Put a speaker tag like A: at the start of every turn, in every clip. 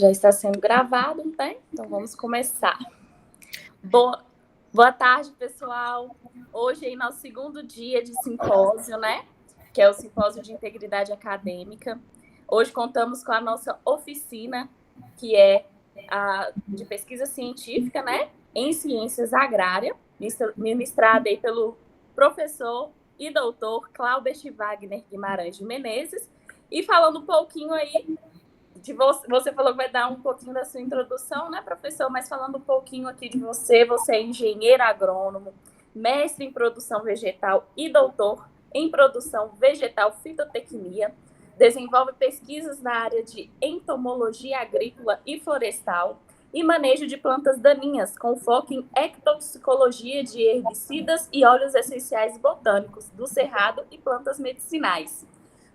A: Já está sendo gravado, né? Então vamos começar. Boa tarde, pessoal. Hoje é nosso segundo dia de simpósio, né? Que é o Simpósio de Integridade Acadêmica. Hoje contamos com a nossa oficina, que é de pesquisa científica, né? Em ciências agrárias, ministrada aí pelo professor e doutor Claubert Wagner Guimarães de Menezes. E falando um pouquinho aí de você falou que vai dar um pouquinho da sua introdução, né, professor? Mas falando um pouquinho aqui de você é engenheiro agrônomo, mestre em produção vegetal e doutor em produção vegetal fitotecnia, desenvolve pesquisas na área de entomologia agrícola e florestal e manejo de plantas daninhas, com foco em ectoxicologia de herbicidas e óleos essenciais botânicos do cerrado e plantas medicinais,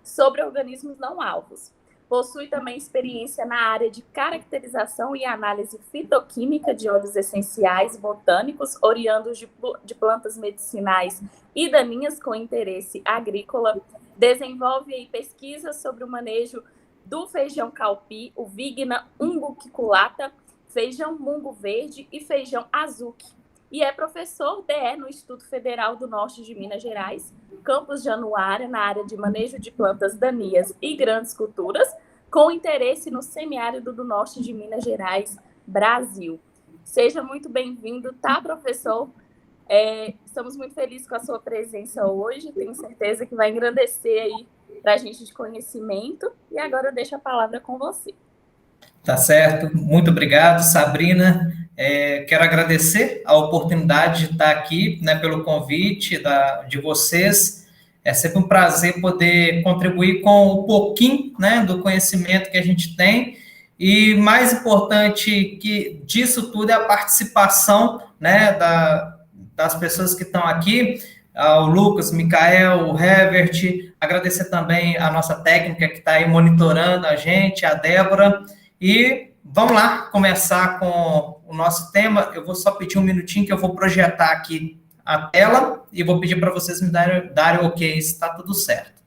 A: sobre organismos não alvos. Possui também experiência na área de caracterização e análise fitoquímica de óleos essenciais botânicos oriundos de plantas medicinais e daninhas com interesse agrícola. Desenvolve pesquisas sobre o manejo do feijão calpi, o Vigna umbiculata, feijão mungo verde e feijão azuki. E é professor DE no Instituto Federal do Norte de Minas Gerais, Campus Januária, na área de manejo de plantas daninhas e grandes culturas, com interesse no semiárido do Norte de Minas Gerais, Brasil. Seja muito bem-vindo, tá, professor? Estamos muito felizes com a sua presença hoje, tenho certeza que vai engrandecer aí para a gente de conhecimento, e agora eu deixo a palavra com você.
B: Tá certo, muito obrigado, Sabrina. Quero agradecer a oportunidade de estar aqui, né, pelo convite de vocês. É sempre um prazer poder contribuir com um pouquinho, né, do conhecimento que a gente tem. E mais importante que disso tudo é a participação, né, das pessoas que estão aqui, o Lucas, o Micael, o Herbert. Agradecer também a nossa técnica que está aí monitorando a gente, a Débora. E vamos lá começar com o nosso tema. Eu vou só pedir um minutinho que eu vou projetar aqui a tela e vou pedir para vocês me darem ok se está tudo certo.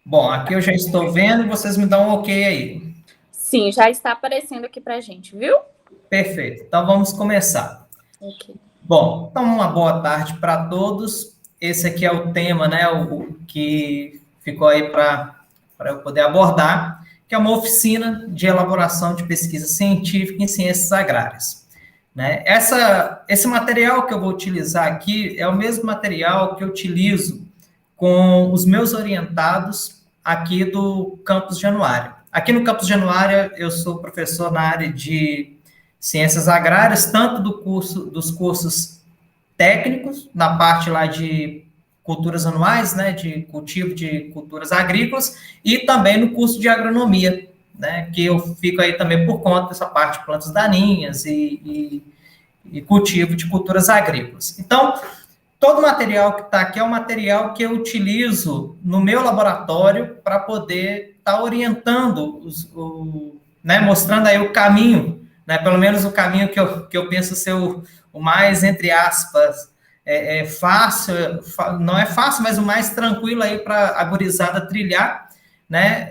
B: Bom, aqui eu já estou vendo e vocês me dão um ok aí.
A: Sim, já está aparecendo aqui para a gente, viu?
B: Perfeito. Então vamos começar.
A: Ok.
B: Bom, então uma boa tarde para todos. Esse aqui é o tema, né, o que ficou aí para eu poder abordar, que é uma oficina de elaboração de pesquisa científica em ciências agrárias. Né? Esse material que eu vou utilizar aqui é o mesmo material que eu utilizo com os meus orientados aqui do Campus Januária. Aqui no Campus Januária, eu sou professor na área de ciências agrárias, tanto dos cursos técnicos, na parte lá de culturas anuais, né, de cultivo de culturas agrícolas, e também no curso de agronomia, né, que eu fico aí também por conta dessa parte de plantas daninhas e cultivo de culturas agrícolas. Então, todo o material que está aqui é o material que eu utilizo no meu laboratório para poder estar orientando, né, mostrando aí o caminho, né, pelo menos o caminho que eu penso ser o mais, entre aspas, fácil, não é fácil, mas o mais tranquilo aí para a gurizada trilhar, né,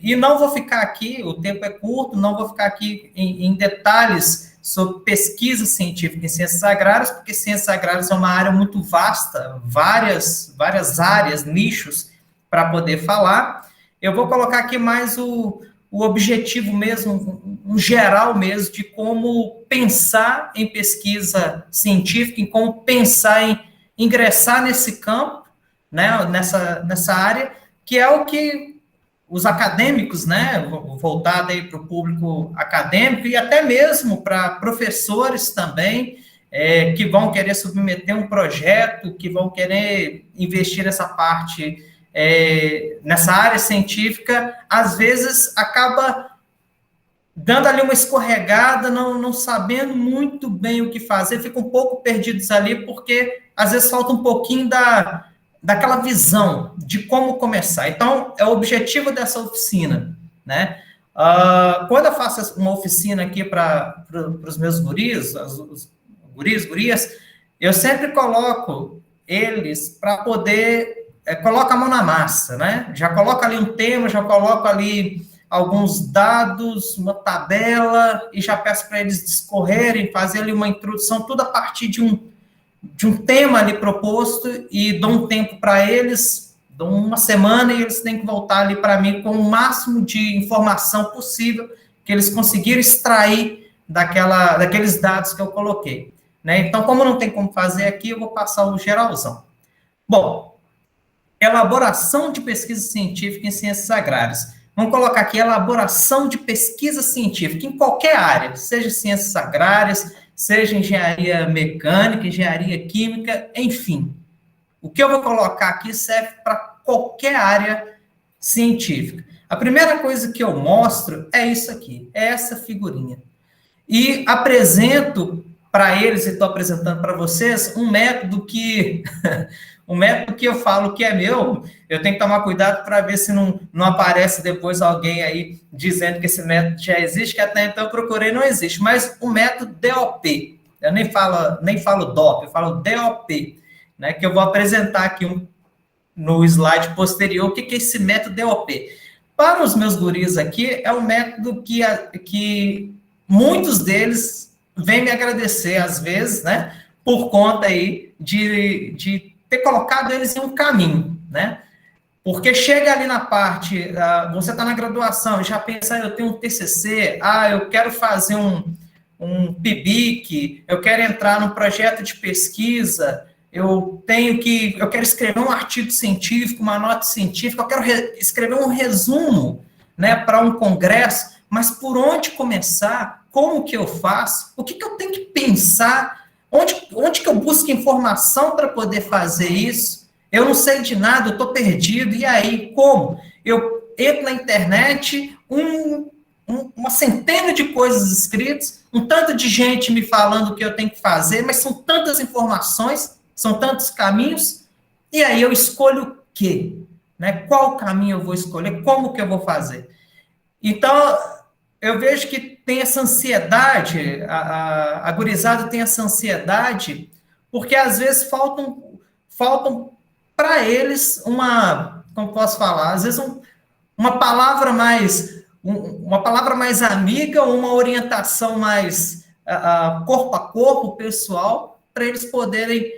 B: e não vou ficar aqui, o tempo é curto, não vou ficar aqui em detalhes sobre pesquisa científica em ciências agrárias, porque ciências agrárias é uma área muito vasta, várias áreas, nichos para poder falar. Eu vou colocar aqui mais o objetivo mesmo, um geral mesmo, de como pensar em pesquisa científica, em como pensar em ingressar nesse campo, né, nessa área, que é o que os acadêmicos, né, voltado aí para o público acadêmico e até mesmo para professores também, que vão querer submeter um projeto, que vão querer investir nessa parte, nessa área científica, às vezes acaba dando ali uma escorregada, não sabendo muito bem o que fazer, ficam um pouco perdidos ali, porque às vezes falta um pouquinho daquela visão de como começar. Então, é o objetivo dessa oficina, né? Quando eu faço uma oficina aqui para os meus guris, guris, gurias, eu sempre coloco eles para poder, coloca a mão na massa, né? Já coloca ali um tema, já coloco ali alguns dados, uma tabela, e já peço para eles discorrerem, fazer ali uma introdução, tudo a partir de um tema ali proposto, e dou um tempo para eles, dou uma semana, e eles têm que voltar ali para mim com o máximo de informação possível que eles conseguiram extrair daqueles dados que eu coloquei, né? Então, como não tem como fazer aqui, eu vou passar o geralzão. Bom, elaboração de pesquisa científica em ciências agrárias. Vamos colocar aqui elaboração de pesquisa científica em qualquer área, seja ciências agrárias, seja engenharia mecânica, engenharia química, enfim. O que eu vou colocar aqui serve para qualquer área científica. A primeira coisa que eu mostro é isso aqui, é essa figurinha. E apresento para eles, e estou apresentando para vocês, um método que eu falo que é meu. Eu tenho que tomar cuidado para ver se não aparece depois alguém aí dizendo que esse método já existe, que até então eu procurei, não existe. Mas o método DOP, eu nem falo DOP, eu falo DOP, né, que eu vou apresentar aqui no slide posterior, o que é esse método DOP. Para os meus guris aqui, é um método que muitos deles vêm me agradecer, às vezes, né, por conta aí de ter colocado eles em um caminho, né? Porque chega ali na parte, você está na graduação, já pensa, eu tenho um TCC, eu quero fazer um PIBIC, eu quero entrar num projeto de pesquisa, eu quero escrever um artigo científico, uma nota científica, eu quero escrever um resumo, né, para um congresso, mas por onde começar? Como que eu faço? O que eu tenho que pensar? Onde que eu busco informação para poder fazer isso? Eu não sei de nada, eu estou perdido. E aí, como? Eu entro na internet, uma centena de coisas escritas, um tanto de gente me falando o que eu tenho que fazer, mas são tantas informações, são tantos caminhos, e aí eu escolho o quê? Né? Qual caminho eu vou escolher? Como que eu vou fazer? Então, eu vejo que tem essa ansiedade, a gurizada tem essa ansiedade, porque às vezes faltam para eles como posso falar, às vezes uma palavra mais amiga, ou uma orientação mais corpo a corpo, pessoal, para eles poderem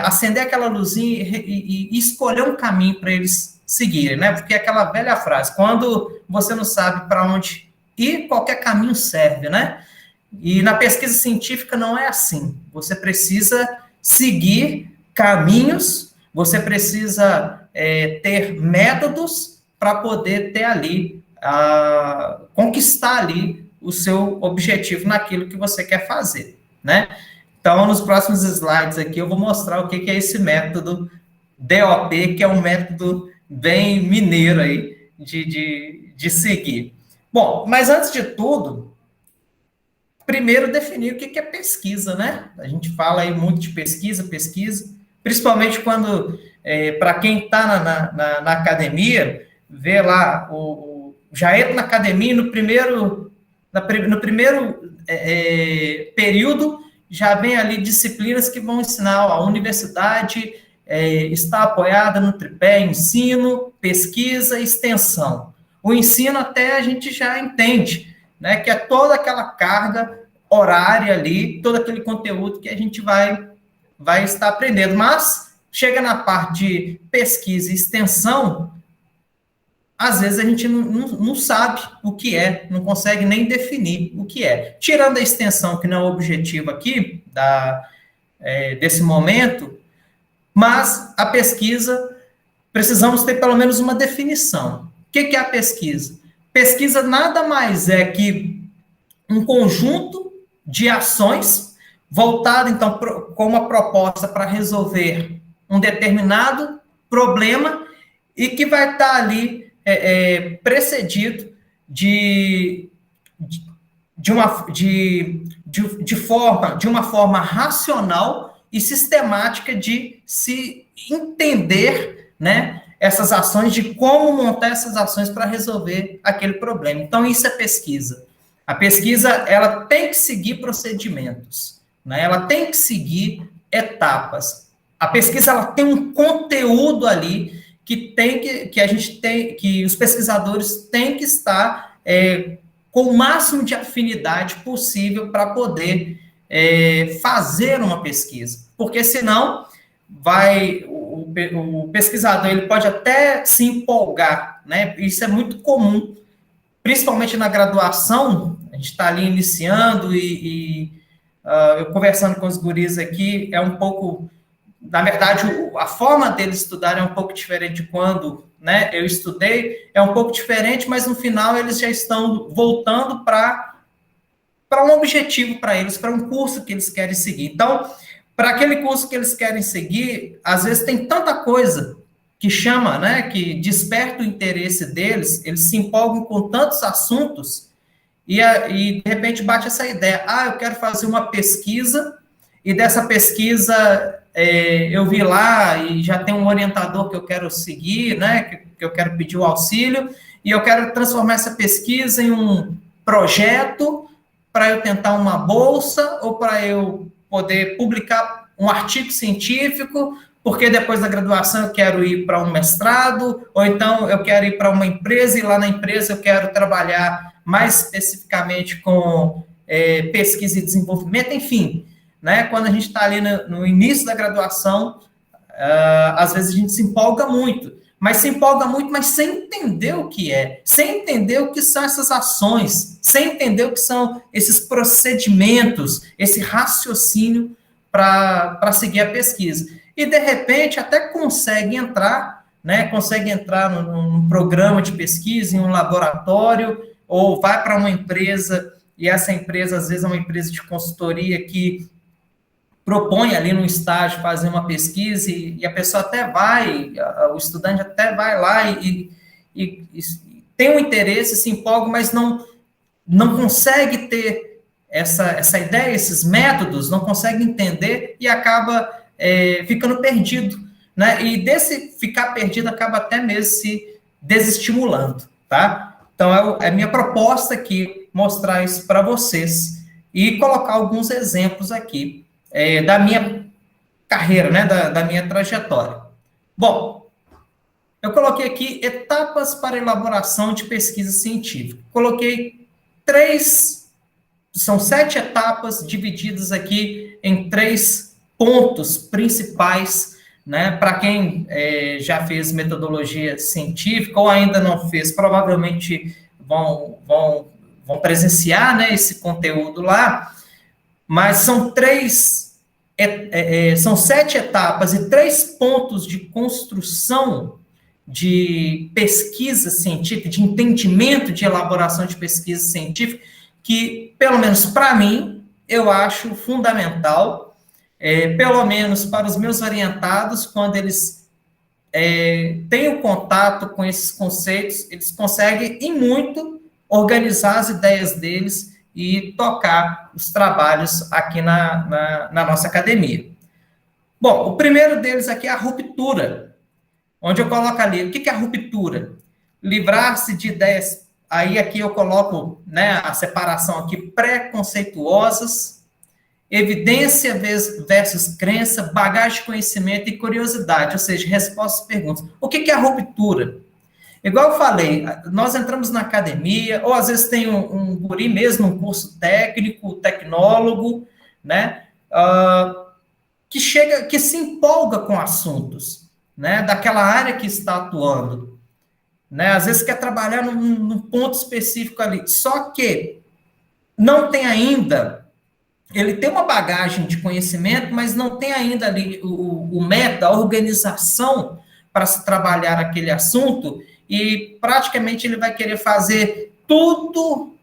B: acender aquela luzinha e escolher um caminho para eles seguirem, né? Porque é aquela velha frase, quando você não sabe para onde ir, qualquer caminho serve, né? E na pesquisa científica não é assim. Você precisa seguir caminhos, você precisa ter métodos para poder ter ali, conquistar ali o seu objetivo naquilo que você quer fazer, né? Então, nos próximos slides aqui, eu vou mostrar o que é esse método DOP, que é um método bem mineiro aí de seguir. Bom, mas antes de tudo, primeiro definir o que é pesquisa, né? A gente fala aí muito de pesquisa, principalmente quando, para quem está na academia, vê lá, já entra na academia e no primeiro período já vem ali disciplinas que vão ensinar, a universidade está apoiada no tripé ensino, pesquisa e extensão. O ensino até a gente já entende, né, que é toda aquela carga horária ali, todo aquele conteúdo que a gente vai estar aprendendo. Mas chega na parte de pesquisa e extensão, às vezes a gente não sabe o que é, não consegue nem definir o que é. Tirando a extensão, que não é o objetivo aqui desse momento, mas a pesquisa, precisamos ter pelo menos uma definição. O que é a pesquisa? Pesquisa nada mais é que um conjunto de ações voltado, então, com uma proposta para resolver um determinado problema e que vai estar ali precedido de uma forma racional e sistemática de se entender, né, essas ações, de como montar essas ações para resolver aquele problema. Então, isso é pesquisa. A pesquisa, ela tem que seguir procedimentos. né? Ela tem que seguir etapas. A pesquisa ela tem um conteúdo ali que a gente tem, que os pesquisadores têm que estar com o máximo de afinidade possível para poder fazer uma pesquisa, porque senão o pesquisador ele pode até se empolgar, né? Isso é muito comum, principalmente na graduação. A gente está ali iniciando eu conversando com os guris aqui, é um pouco, na verdade, a forma deles estudarem é um pouco diferente de quando, né, eu estudei, é um pouco diferente, mas no final eles já estão voltando para um objetivo para eles, para um curso que eles querem seguir. Então, para aquele curso que eles querem seguir, às vezes tem tanta coisa que chama, né, que desperta o interesse deles, eles se empolgam com tantos assuntos, e de repente bate essa ideia, eu quero fazer uma pesquisa, e dessa pesquisa eu vi lá, e já tem um orientador que eu quero seguir, né, que eu quero pedir o auxílio, e eu quero transformar essa pesquisa em um projeto para eu tentar uma bolsa, ou para eu poder publicar um artigo científico, porque depois da graduação eu quero ir para um mestrado, ou então eu quero ir para uma empresa, e lá na empresa eu quero trabalhar mais especificamente com pesquisa e desenvolvimento, enfim, né? Quando a gente está ali no início da graduação, às vezes a gente se empolga muito, mas sem entender o que é, sem entender o que são essas ações, sem entender o que são esses procedimentos, esse raciocínio para seguir a pesquisa. E, de repente, até consegue entrar, né? Consegue entrar num programa de pesquisa, em um laboratório, ou vai para uma empresa, e essa empresa, às vezes, é uma empresa de consultoria que propõe ali no estágio fazer uma pesquisa, e a pessoa até vai, o estudante até vai lá e tem um interesse, se empolga, mas não consegue ter essa ideia, esses métodos, não consegue entender e acaba ficando perdido, né? E desse ficar perdido acaba até mesmo se desestimulando, tá? Então, é minha proposta aqui mostrar isso para vocês e colocar alguns exemplos aqui da minha carreira, né? Da minha trajetória. Bom, eu coloquei aqui etapas para elaboração de pesquisa científica. Coloquei são 7 etapas divididas aqui em 3 pontos principais, né? Para quem já fez metodologia científica ou ainda não fez, provavelmente vão presenciar, né, esse conteúdo lá, mas são 7 etapas e 3 pontos de construção de pesquisa científica, de entendimento de elaboração de pesquisa científica, que, pelo menos para mim, eu acho fundamental, pelo menos para os meus orientados, quando eles têm o contato com esses conceitos, eles conseguem, e muito, organizar as ideias deles e tocar os trabalhos aqui na nossa academia. Bom, o primeiro deles aqui é a ruptura, onde eu coloco ali, o que é a ruptura? Livrar-se de ideias. Aí aqui eu coloco, né, a separação aqui, preconceituosas, evidência versus crença, bagagem de conhecimento e curiosidade, ou seja, respostas e perguntas. O que é a ruptura? Igual eu falei, nós entramos na academia, ou às vezes tem um guri mesmo, um curso técnico, tecnólogo, né, que se empolga com assuntos, né, daquela área que está atuando. Né? Às vezes quer trabalhar num ponto específico ali, só que não tem ainda, ele tem uma bagagem de conhecimento, mas não tem ainda ali o método, a organização para se trabalhar aquele assunto, e praticamente ele vai querer fazer tudo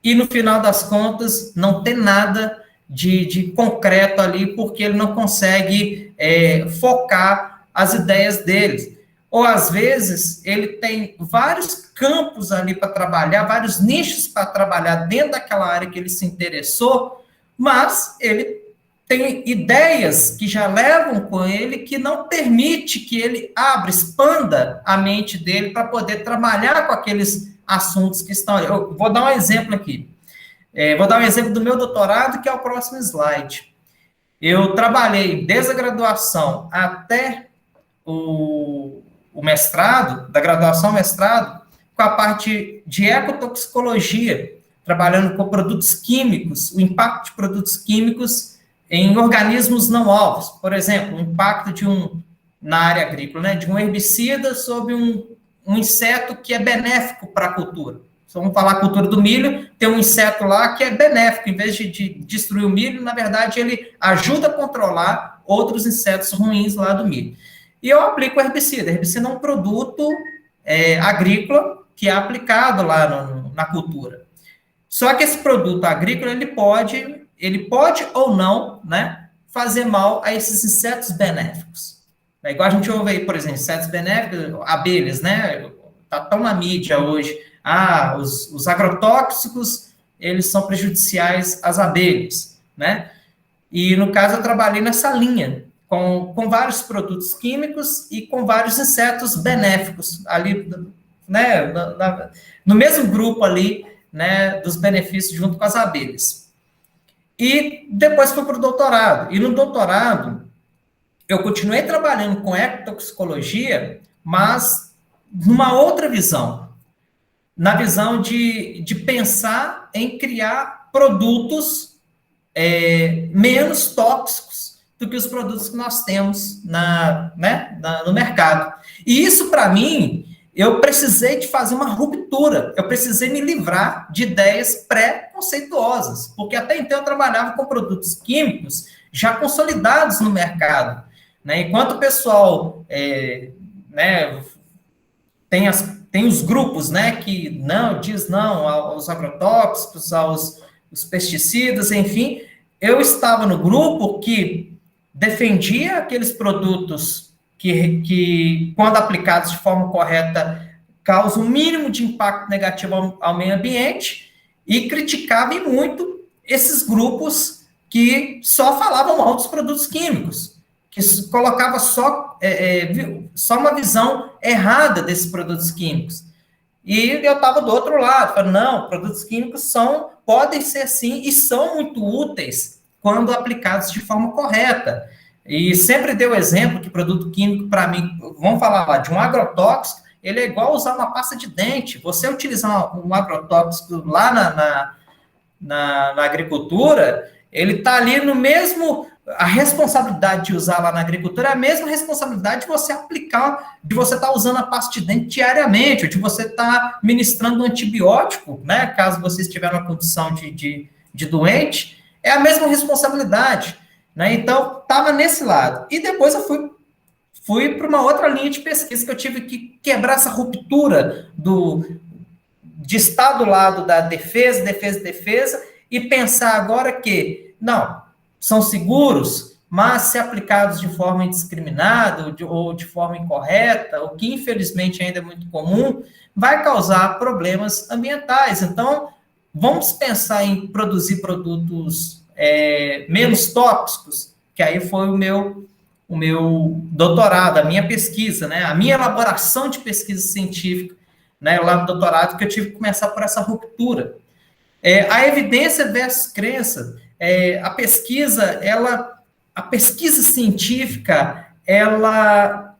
B: e no final das contas não ter nada de concreto ali, porque ele não consegue focar as ideias dele. Ou, às vezes, ele tem vários campos ali para trabalhar, vários nichos para trabalhar dentro daquela área que ele se interessou, mas ele tem ideias que já levam com ele, que não permite que ele expanda a mente dele para poder trabalhar com aqueles assuntos que estão ali. Eu vou dar um exemplo aqui. Vou dar um exemplo do meu doutorado, que é o próximo slide. Eu trabalhei desde a graduação até o mestrado, da graduação ao mestrado, com a parte de ecotoxicologia, trabalhando com produtos químicos, o impacto de produtos químicos em organismos não alvos. Por exemplo, o impacto na área agrícola, né, de um herbicida sobre um inseto que é benéfico para a cultura. Então, vamos falar a cultura do milho, tem um inseto lá que é benéfico, em vez de destruir o milho, na verdade, ele ajuda a controlar outros insetos ruins lá do milho. E eu aplico o herbicida. O herbicida é um produto agrícola que é aplicado lá na cultura. Só que esse produto agrícola, ele pode ou não, né, fazer mal a esses insetos benéficos. É igual a gente ouve aí, por exemplo, insetos benéficos, abelhas, né? Está tão na mídia hoje. Os agrotóxicos, eles são prejudiciais às abelhas, né? E, no caso, eu trabalhei nessa linha, com vários produtos químicos e com vários insetos benéficos, ali, né, no mesmo grupo ali, né, dos benefícios junto com as abelhas. E depois fui para o doutorado. E no doutorado, eu continuei trabalhando com ecotoxicologia, mas numa outra visão. Na visão de pensar em criar produtos menos tóxicos do que os produtos que nós temos no mercado. E isso, para mim, eu precisei de fazer uma ruptura, eu precisei me livrar de ideias pré-conceituosas, porque até então eu trabalhava com produtos químicos já consolidados no mercado. Né? Enquanto o pessoal tem os grupos, né, que diz não aos agrotóxicos, aos pesticidas, enfim, eu estava no grupo que defendia aqueles produtos que quando aplicados de forma correta, causam o mínimo de impacto negativo ao meio ambiente, e criticava e muito esses grupos que só falavam mal dos produtos químicos, que colocava só uma visão errada desses produtos químicos. E eu estava do outro lado, falando, não, produtos químicos podem ser sim, e são muito úteis quando aplicados de forma correta. E sempre deu exemplo que produto químico, para mim, vamos falar lá, de um agrotóxico, ele é igual usar uma pasta de dente. Você utilizar um agrotóxico lá na agricultura, ele está ali no mesmo... A responsabilidade de usar lá na agricultura é a mesma responsabilidade de você aplicar, de você estar usando a pasta de dente diariamente, ou de você estar ministrando um antibiótico, né, caso você estiver numa condição de doente, é a mesma responsabilidade. Né? Então, estava nesse lado. E depois eu fui para uma outra linha de pesquisa que eu tive que quebrar essa ruptura de estar do lado da defesa, e pensar agora que, não, são seguros, mas se aplicados de forma indiscriminada ou de forma incorreta, o que infelizmente ainda é muito comum, vai causar problemas ambientais. Então, vamos pensar em produzir produtos menos tóxicos, que aí foi o meu doutorado, a minha pesquisa, né? A minha elaboração de pesquisa científica, né? Lá no doutorado, que eu tive que começar por essa ruptura. A evidência versus crença. A pesquisa científica, ela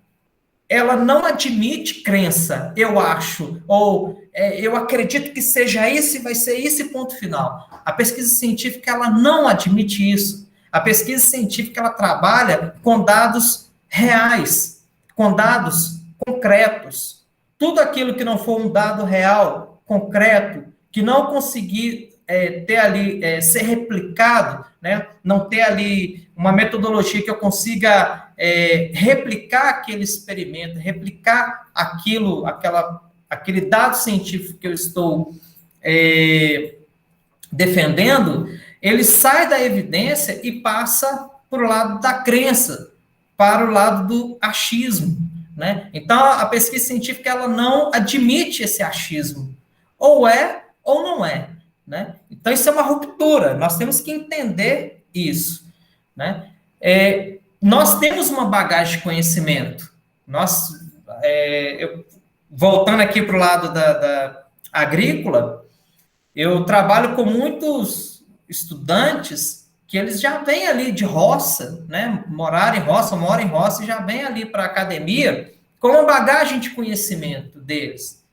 B: não admite crença, eu acho, ou eu acredito que seja esse, vai ser esse ponto final. A pesquisa científica, ela não admite isso. A pesquisa científica, ela trabalha com dados reais, com dados concretos. Tudo aquilo que não for um dado real, concreto, que não conseguir ter ali, ser replicado, né? Não ter ali uma metodologia que eu consiga replicar aquele experimento, replicar aquele dado científico que eu estou defendendo, ele sai da evidência e passa para o lado da crença, para o lado do achismo, né? Então, a pesquisa científica, ela não admite esse achismo. Ou é, ou não é. Né? Então, isso é uma ruptura, nós temos que entender isso. Né? Nós temos uma bagagem de conhecimento. Voltando aqui para o lado da agrícola, eu trabalho com muitos estudantes que eles já vêm ali de roça, né? Moram em roça e já vêm ali para a academia com uma bagagem de conhecimento deles.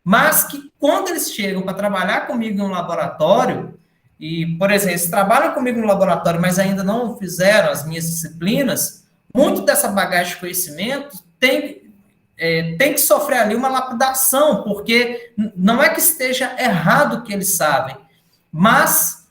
B: Mas que quando eles chegam para trabalhar comigo no laboratório, e, por exemplo, eles trabalham comigo no laboratório, mas ainda não fizeram as minhas disciplinas, muito dessa bagagem de conhecimento tem que sofrer ali uma lapidação, porque não é que esteja errado o que eles sabem, mas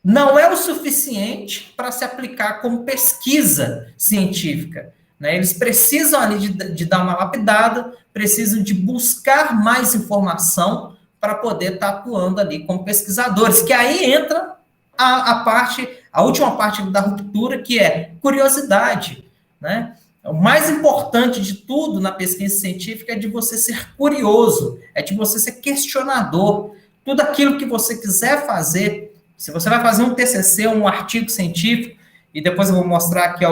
B: não é o suficiente para se aplicar como pesquisa científica, né? Eles precisam ali de dar uma lapidada, precisam de buscar mais informação para poder estar atuando ali como pesquisadores, que aí entra a última parte da ruptura, que é curiosidade, né? O mais importante de tudo na pesquisa científica é de você ser curioso, é de você ser questionador. Tudo aquilo que você quiser fazer, se você vai fazer um TCC, um artigo científico, e depois eu vou mostrar aqui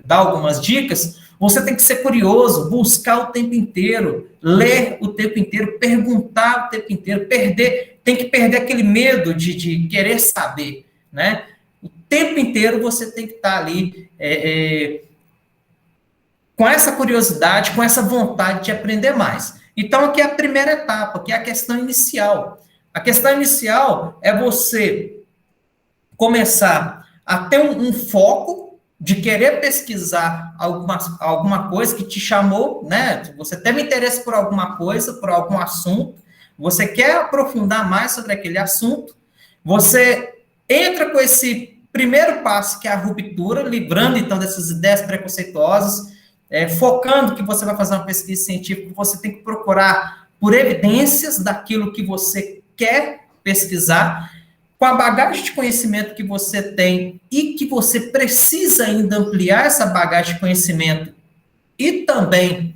B: dar algumas dicas, você tem que ser curioso, buscar o tempo inteiro, ler o tempo inteiro, perguntar o tempo inteiro, tem que perder aquele medo de querer saber, né? O tempo inteiro você tem que estar ali com essa curiosidade, com essa vontade de aprender mais. Então, aqui é a primeira etapa, que é a questão inicial. A questão inicial é você começar a ter um foco de querer pesquisar alguma coisa que te chamou, né? Você teve interesse por alguma coisa, por algum assunto, você quer aprofundar mais sobre aquele assunto, você entra com esse primeiro passo, que é a ruptura, livrando, então, dessas ideias preconceituosas, focando que você vai fazer uma pesquisa científica, você tem que procurar por evidências daquilo que você quer pesquisar, com a bagagem de conhecimento que você tem e que você precisa ainda ampliar essa bagagem de conhecimento e também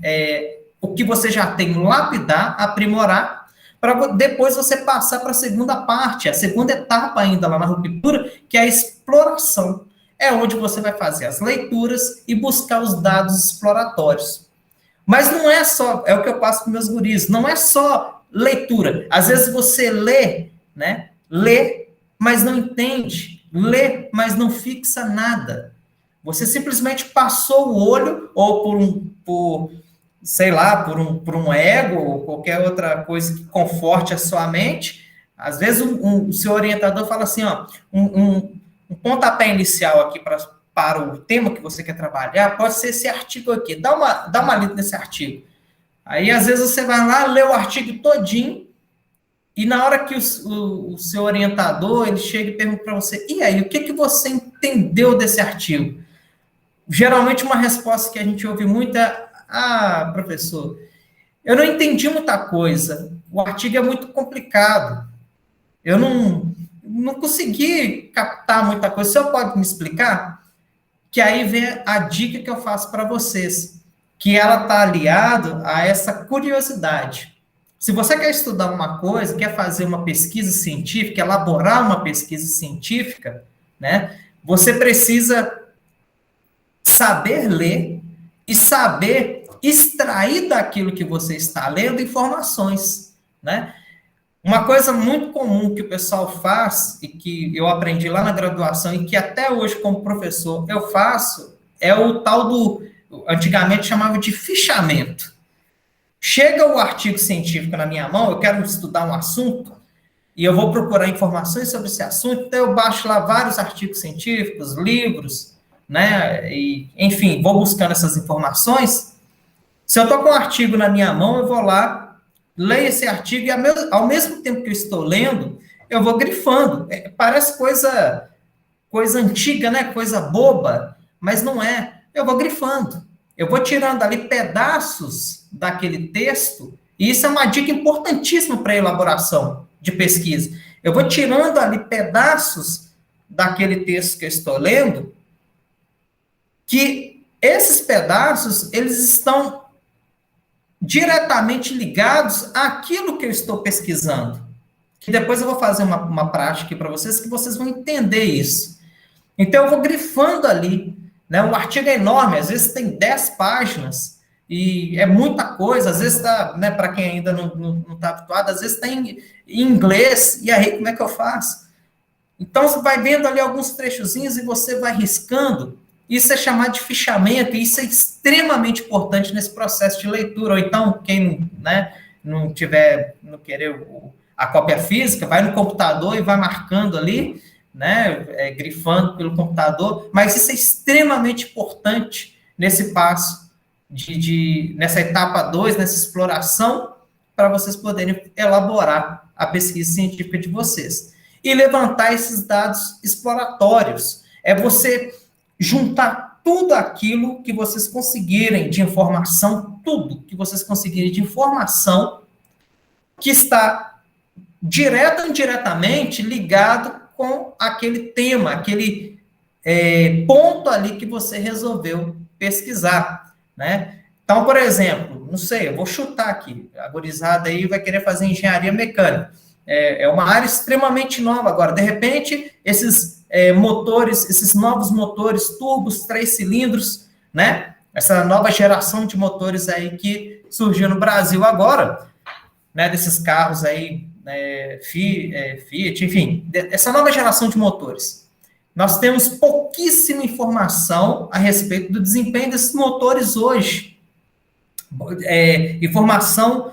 B: o que você já tem, lapidar, aprimorar, para depois você passar para a segunda parte, a segunda etapa ainda lá na ruptura, que é a exploração. É onde você vai fazer as leituras e buscar os dados exploratórios. Mas não é só, é o que eu passo para meus guris, não é só leitura. Às vezes você lê, né? Lê, mas não entende. Lê, mas não fixa nada. Você simplesmente passou o olho, ou por um ego, ou qualquer outra coisa que conforte a sua mente. Às vezes o seu orientador fala assim, ó, um pontapé inicial aqui para o tema que você quer trabalhar, pode ser esse artigo aqui. Dá uma lida nesse artigo. Aí, às vezes, você vai lá, lê o artigo todinho, e na hora que o seu orientador, ele chega e pergunta para você, e aí, o que você entendeu desse artigo? Geralmente, uma resposta que a gente ouve muito é, professor, eu não entendi muita coisa, o artigo é muito complicado, eu não consegui captar muita coisa, o senhor pode me explicar? Que aí vem a dica que eu faço para vocês, que ela está aliada a essa curiosidade. Se você quer estudar uma coisa, quer fazer uma pesquisa científica, elaborar uma pesquisa científica, né, você precisa saber ler e saber extrair daquilo que você está lendo informações, né? Uma coisa muito comum que o pessoal faz, e que eu aprendi lá na graduação, e que até hoje, como professor, eu faço, é o tal antigamente chamava de fichamento. Chega o artigo científico na minha mão, eu quero estudar um assunto, e eu vou procurar informações sobre esse assunto, então eu baixo lá vários artigos científicos, livros, né, e, enfim, vou buscando essas informações. Se eu estou com um artigo na minha mão, eu vou lá, leio esse artigo e, ao mesmo tempo que eu estou lendo, eu vou grifando. Parece coisa antiga, né? Coisa boba, mas não é. Eu vou grifando. Eu vou tirando ali pedaços daquele texto, e isso é uma dica importantíssima para a elaboração de pesquisa. Eu vou tirando ali pedaços daquele texto que eu estou lendo, que esses pedaços, eles estão diretamente ligados àquilo que eu estou pesquisando. Que depois eu vou fazer uma prática aqui para vocês, que vocês vão entender isso. Então, eu vou grifando ali, né? O artigo é enorme, às vezes tem 10 páginas, e é muita coisa, às vezes está, né, para quem ainda não está habituado, às vezes está em inglês, e aí como é que eu faço? Então, você vai vendo ali alguns trechozinhos e você vai riscando. Isso é chamado de fichamento, e isso é extremamente importante nesse processo de leitura. Ou então, quem, né, não querer a cópia física, vai no computador e vai marcando ali, né, grifando pelo computador. Mas isso é extremamente importante nesse passo, nessa etapa 2, nessa exploração, para vocês poderem elaborar a pesquisa científica de vocês. E levantar esses dados exploratórios. É você juntar tudo aquilo que vocês conseguirem de informação, tudo que vocês conseguirem de informação que está direto ou indiretamente ligado com aquele tema, aquele ponto ali que você resolveu pesquisar, né? Então, por exemplo, não sei, eu vou chutar aqui, a gurizada aí vai querer fazer engenharia mecânica. É uma área extremamente nova agora. De repente, esses motores, esses novos motores, turbos, 3 cilindros, né? Essa nova geração de motores aí que surgiu no Brasil agora, né? Desses carros aí, Fiat, enfim, essa nova geração de motores. Nós temos pouquíssima informação a respeito do desempenho desses motores hoje. Informação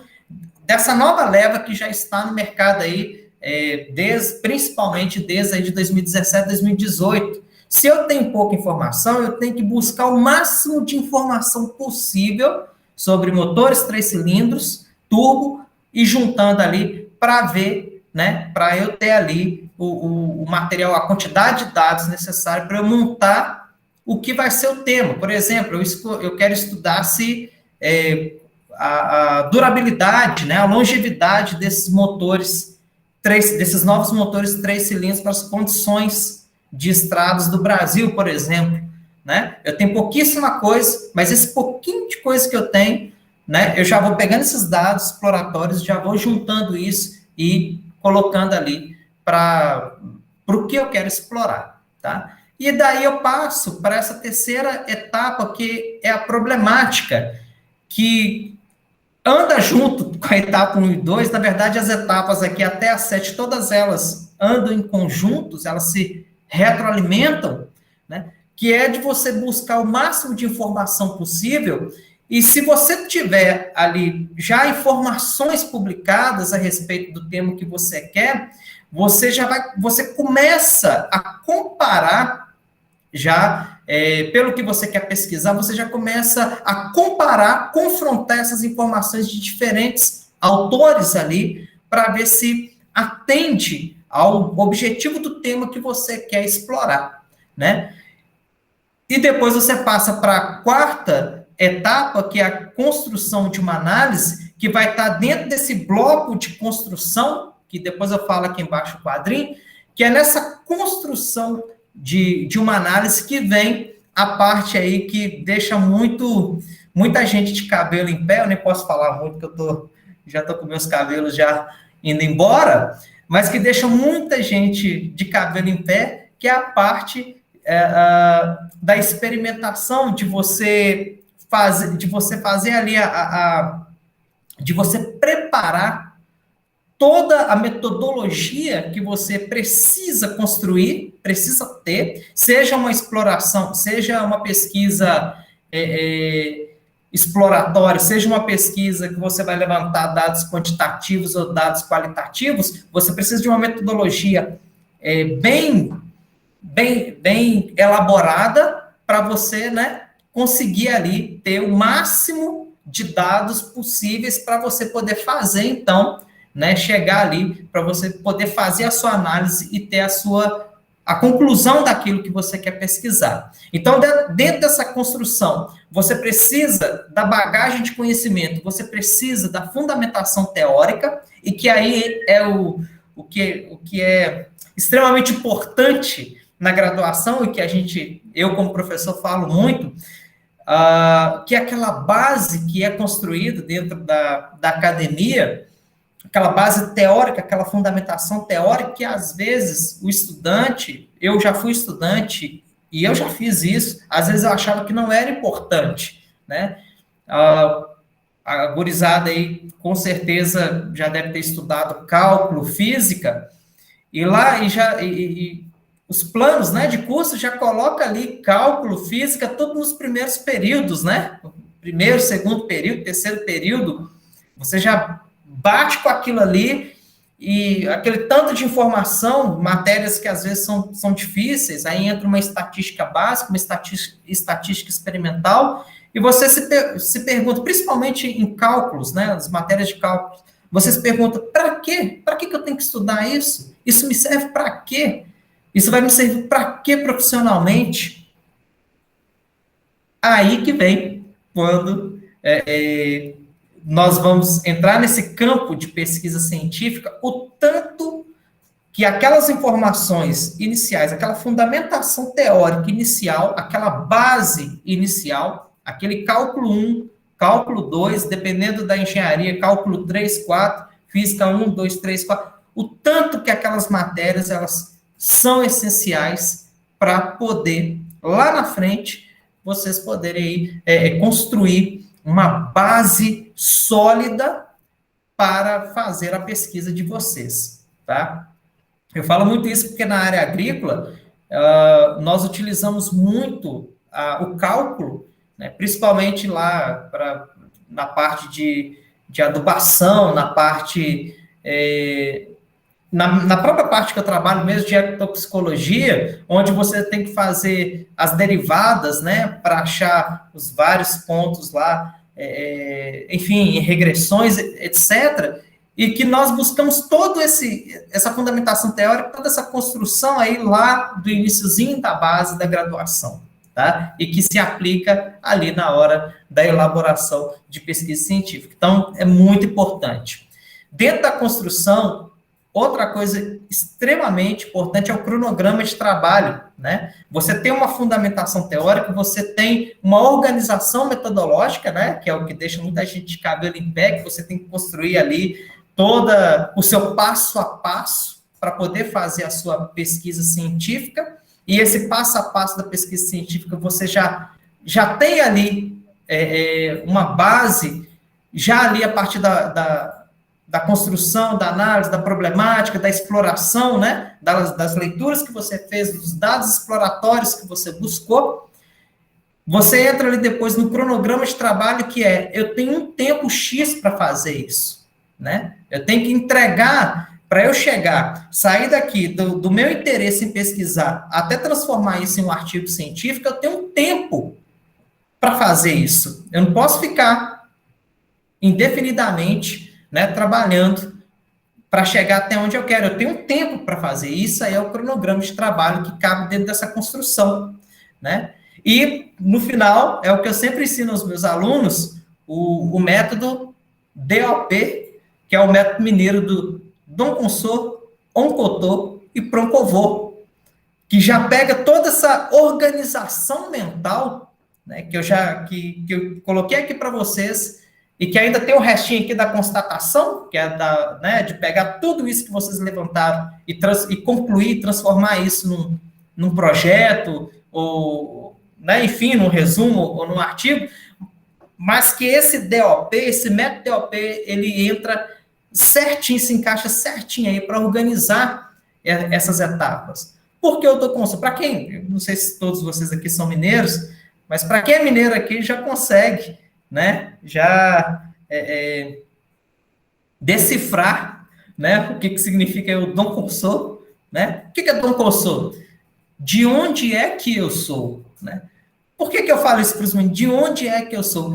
B: dessa nova leva que já está no mercado aí, principalmente desde aí de 2017, 2018. Se eu tenho pouca informação, eu tenho que buscar o máximo de informação possível sobre motores 3 cilindros, turbo, e juntando ali para ver, né, para eu ter ali o material, a quantidade de dados necessária para eu montar o que vai ser o tema. Por exemplo, eu quero estudar se a durabilidade, né, a longevidade desses motores, desses novos motores 3 cilindros para as condições de estradas do Brasil, por exemplo, né? Eu tenho pouquíssima coisa, mas esse pouquinho de coisa que eu tenho, né, eu já vou pegando esses dados exploratórios, já vou juntando isso e colocando ali para o que eu quero explorar, tá? E daí eu passo para essa terceira etapa, que é a problemática, que anda junto com a etapa 1 e 2, na verdade, as etapas aqui até a 7, todas elas andam em conjuntos, elas se retroalimentam, né? Que é de você buscar o máximo de informação possível, e se você tiver ali já informações publicadas a respeito do tema que você quer, você começa a comparar já, pelo que você quer pesquisar, você já começa a comparar, confrontar essas informações de diferentes autores ali, para ver se atende ao objetivo do tema que você quer explorar, né? E depois você passa para a quarta etapa, que é a construção de uma análise, que vai estar dentro desse bloco de construção, que depois eu falo aqui embaixo o quadrinho, que é nessa construção de uma análise que vem a parte aí que deixa muita gente de cabelo em pé. Eu nem posso falar muito, porque eu já estou com meus cabelos já indo embora, mas que deixa muita gente de cabelo em pé, que é a parte da experimentação, de você fazer ali, de você preparar toda a metodologia que você precisa construir, precisa ter, seja uma exploração, seja uma pesquisa exploratória, seja uma pesquisa que você vai levantar dados quantitativos ou dados qualitativos, você precisa de uma metodologia bem elaborada para você, né, conseguir ali ter o máximo de dados possíveis para você poder fazer, então, né, chegar ali, para você poder fazer a sua análise e ter a conclusão daquilo que você quer pesquisar. Então, dentro dessa construção, você precisa da bagagem de conhecimento, você precisa da fundamentação teórica, e que aí é o que é extremamente importante na graduação, e que eu como professor falo muito, que é aquela base que é construída dentro da academia, aquela base teórica, aquela fundamentação teórica, que às vezes o estudante, eu já fui estudante e eu já fiz isso, às vezes eu achava que não era importante, né? A gurizada aí com certeza já deve ter estudado cálculo, física, E lá, os planos, né, de curso já coloca ali cálculo, física, tudo nos primeiros períodos, né? Primeiro, segundo período, terceiro período, você já bate com aquilo ali e aquele tanto de informação, matérias que às vezes são difíceis, aí entra uma estatística básica, uma estatística experimental, e você se pergunta, principalmente em cálculos, né, as matérias de cálculos, você se pergunta, para quê? Para que eu tenho que estudar isso? Isso me serve para quê? Isso vai me servir para quê profissionalmente? Aí que vem quando nós vamos entrar nesse campo de pesquisa científica, o tanto que aquelas informações iniciais, aquela fundamentação teórica inicial, aquela base inicial, aquele cálculo 1, cálculo 2, dependendo da engenharia, cálculo 3, 4, física 1, 2, 3, 4, o tanto que aquelas matérias, elas são essenciais para poder, lá na frente, vocês poderem construir uma base sólida para fazer a pesquisa de vocês, tá? Eu falo muito isso porque na área agrícola, nós utilizamos muito o cálculo, né, principalmente lá na parte de adubação, na parte... na própria parte que eu trabalho mesmo de ectotoxicologia, onde você tem que fazer as derivadas, né, para achar os vários pontos lá, enfim, regressões, etc., e que nós buscamos toda essa fundamentação teórica, toda essa construção aí lá do iniciozinho da base da graduação, tá? E que se aplica ali na hora da elaboração de pesquisa científica. Então, é muito importante. Dentro da construção, outra coisa extremamente importante é o cronograma de trabalho, né? Você tem uma fundamentação teórica, você tem uma organização metodológica, né? Que é o que deixa muita gente de cabelo em pé, que você tem que construir ali todo o seu passo a passo para poder fazer a sua pesquisa científica, e esse passo a passo da pesquisa científica você já tem ali uma base, já ali a partir da construção, da análise, da problemática, da exploração, né, das leituras que você fez, dos dados exploratórios que você buscou, você entra ali depois no cronograma de trabalho que eu tenho um tempo X para fazer isso, né? Eu tenho que entregar, para eu sair daqui do meu interesse em pesquisar, até transformar isso em um artigo científico, eu tenho um tempo para fazer isso. Eu não posso ficar indefinidamente, né, trabalhando para chegar até onde eu quero. Eu tenho um tempo para fazer isso, aí é o cronograma de trabalho que cabe dentro dessa construção, né? E, no final, é o que eu sempre ensino aos meus alunos, o método DOP, que é o método mineiro do Dom Consor, Oncotô e Proncovô, que já pega toda essa organização mental, né, que eu coloquei aqui para vocês, e que ainda tem o restinho aqui da constatação, que é né, de pegar tudo isso que vocês levantaram e concluir, transformar isso num projeto, ou, né, enfim, num resumo ou num artigo, mas que esse DOP, esse método DOP, ele entra certinho, se encaixa certinho aí para organizar essas etapas. Por que eu estou com... Para quem, eu não sei se todos vocês aqui são mineiros, mas para quem é mineiro aqui já consegue, né, já decifrar, né, o que significa o Dom Consor, né? O que é Dom Consor? De onde é que eu sou, né? Por que eu falo isso para os meninos? De onde é que eu sou?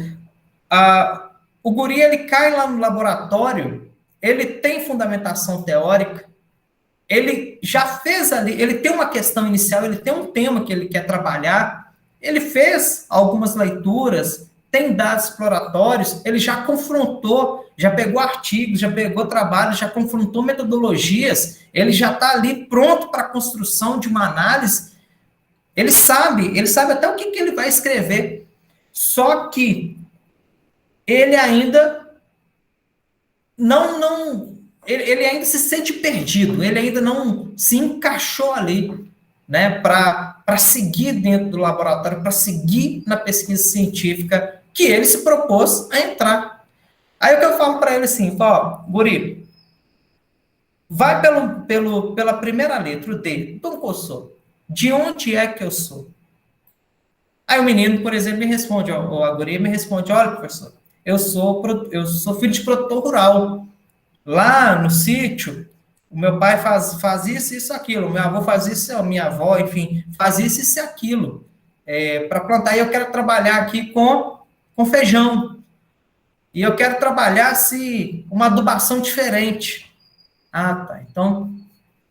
B: O guri, ele cai lá no laboratório, ele tem fundamentação teórica, ele já fez ali, ele tem uma questão inicial, ele tem um tema que ele quer trabalhar, ele fez algumas leituras, tem dados exploratórios, ele já confrontou, já pegou artigos, já pegou trabalhos, já confrontou metodologias, ele já está ali pronto para a construção de uma análise, ele sabe até o que ele vai escrever, só que ele ainda ele ainda se sente perdido, ele ainda não se encaixou ali, né, para seguir dentro do laboratório, para seguir na pesquisa científica que ele se propôs a entrar. Aí o que eu falo para ele assim, ó, guri, Vai pela primeira letra, o D. Então, eu sou. De onde é que eu sou? Aí o menino, por exemplo, me responde, ou a guria me responde, olha, professor, eu sou filho de produtor rural. Lá no sítio, o meu pai faz isso, isso, aquilo. O meu avô faz isso, a minha avó, enfim, faz isso e aquilo. Para plantar, e eu quero trabalhar aqui com feijão. E eu quero trabalhar uma adubação diferente. Ah, tá. Então,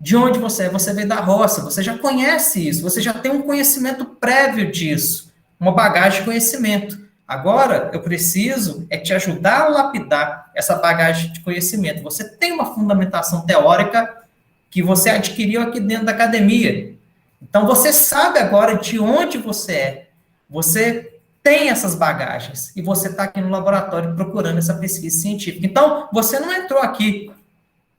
B: de onde você é? Você veio da roça, você já conhece isso, você já tem um conhecimento prévio disso, uma bagagem de conhecimento. Agora, eu preciso te ajudar a lapidar essa bagagem de conhecimento. Você tem uma fundamentação teórica que você adquiriu aqui dentro da academia. Então, você sabe agora de onde você é. Você tem essas bagagens e você está aqui no laboratório procurando essa pesquisa científica. Então, você não entrou aqui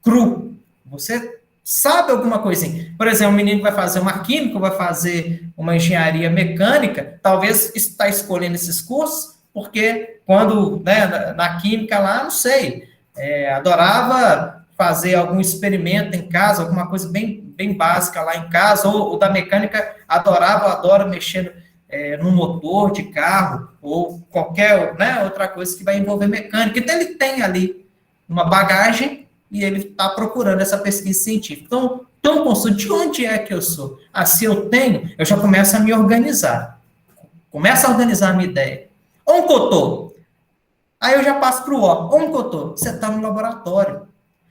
B: cru. Você sabe alguma coisinha. Por exemplo, um menino que vai fazer uma química, vai fazer uma engenharia mecânica, talvez está escolhendo esses cursos, porque quando, né, na química lá, não sei, adorava fazer algum experimento em casa, alguma coisa bem básica lá em casa, ou da mecânica, adora mexer no motor de carro, ou qualquer, né, outra coisa que vai envolver mecânica. Então, ele tem ali uma bagagem e ele está procurando essa pesquisa científica. Então, consulta, de onde é que eu sou? Se eu tenho, eu já começo a me organizar. Começo a organizar a minha ideia. Onde eu estou? Aí eu já passo para o O. Onde eu estou? Você está no laboratório.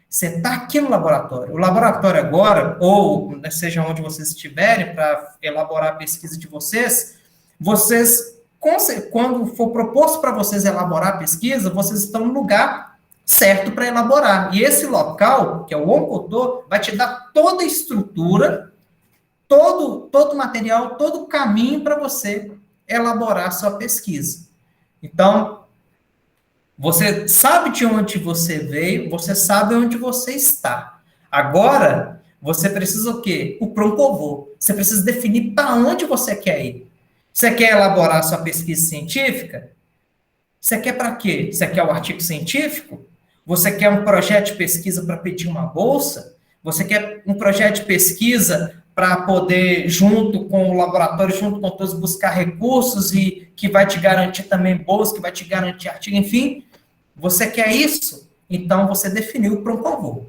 B: Você está aqui no laboratório. O laboratório agora, ou seja onde vocês estiverem para elaborar a pesquisa de vocês, quando for proposto para vocês elaborar a pesquisa, vocês estão no lugar certo para elaborar. E esse local, que é o Oncotor, vai te dar toda a estrutura, todo o material, todo o caminho para você elaborar a sua pesquisa. Então, você sabe de onde você veio, você sabe onde você está. Agora, você precisa o quê? O pronto-voo. Você precisa definir para onde você quer ir. Você quer elaborar a sua pesquisa científica? Você quer para quê? Você quer o artigo científico? Você quer um projeto de pesquisa para pedir uma bolsa? Você quer um projeto de pesquisa para poder, junto com o laboratório, junto com todos, buscar recursos e que vai te garantir também bolsa, que vai te garantir artigo, enfim. Você quer isso? Então, você definiu para um convô.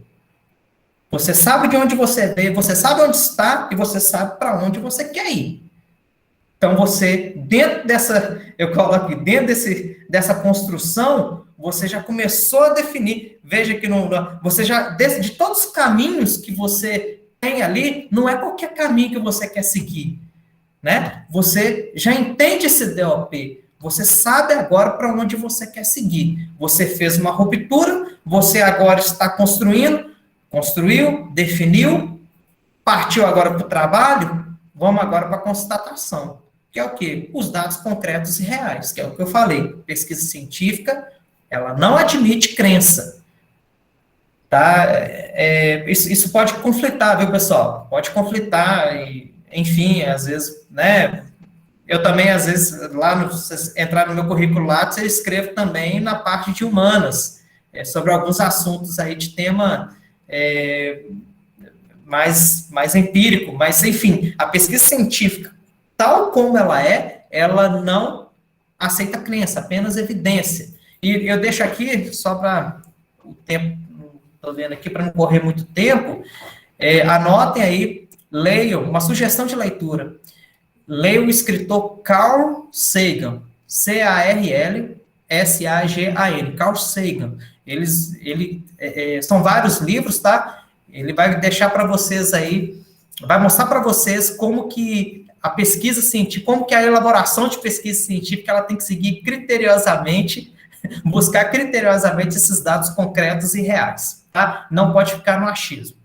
B: Você sabe de onde você veio, você sabe onde está e você sabe para onde você quer ir. Então, você, dentro dessa construção, você já começou a definir. Veja que você já, de todos os caminhos que você tem ali, não é qualquer caminho que você quer seguir, né? Você já entende esse DOP, você sabe agora para onde você quer seguir. Você fez uma ruptura, você agora está construiu, definiu, partiu agora para o trabalho, vamos agora para a constatação, que é o quê? Os dados concretos e reais, que é o que eu falei. Pesquisa científica, ela não admite crença. Tá? Isso pode conflitar, viu, pessoal? Pode conflitar, enfim, às vezes, né? Eu também, às vezes, se entrar no meu currículo Lattes, eu escrevo também na parte de humanas, sobre alguns assuntos aí de tema mais empírico, mas, enfim, a pesquisa científica, tal como ela não aceita crença, apenas evidência. E eu deixo aqui, só para o tempo, estou vendo aqui, para não correr muito tempo, anotem aí, leiam, uma sugestão de leitura. Leia o escritor Carl Sagan, C-A-R-L-S-A-G-A-N, Carl Sagan. São vários livros, tá? Ele vai deixar para vocês aí, vai mostrar para vocês como que a pesquisa científica, como que a elaboração de pesquisa científica, ela tem que seguir criteriosamente, buscar criteriosamente esses dados concretos e reais, tá? Não pode ficar no achismo.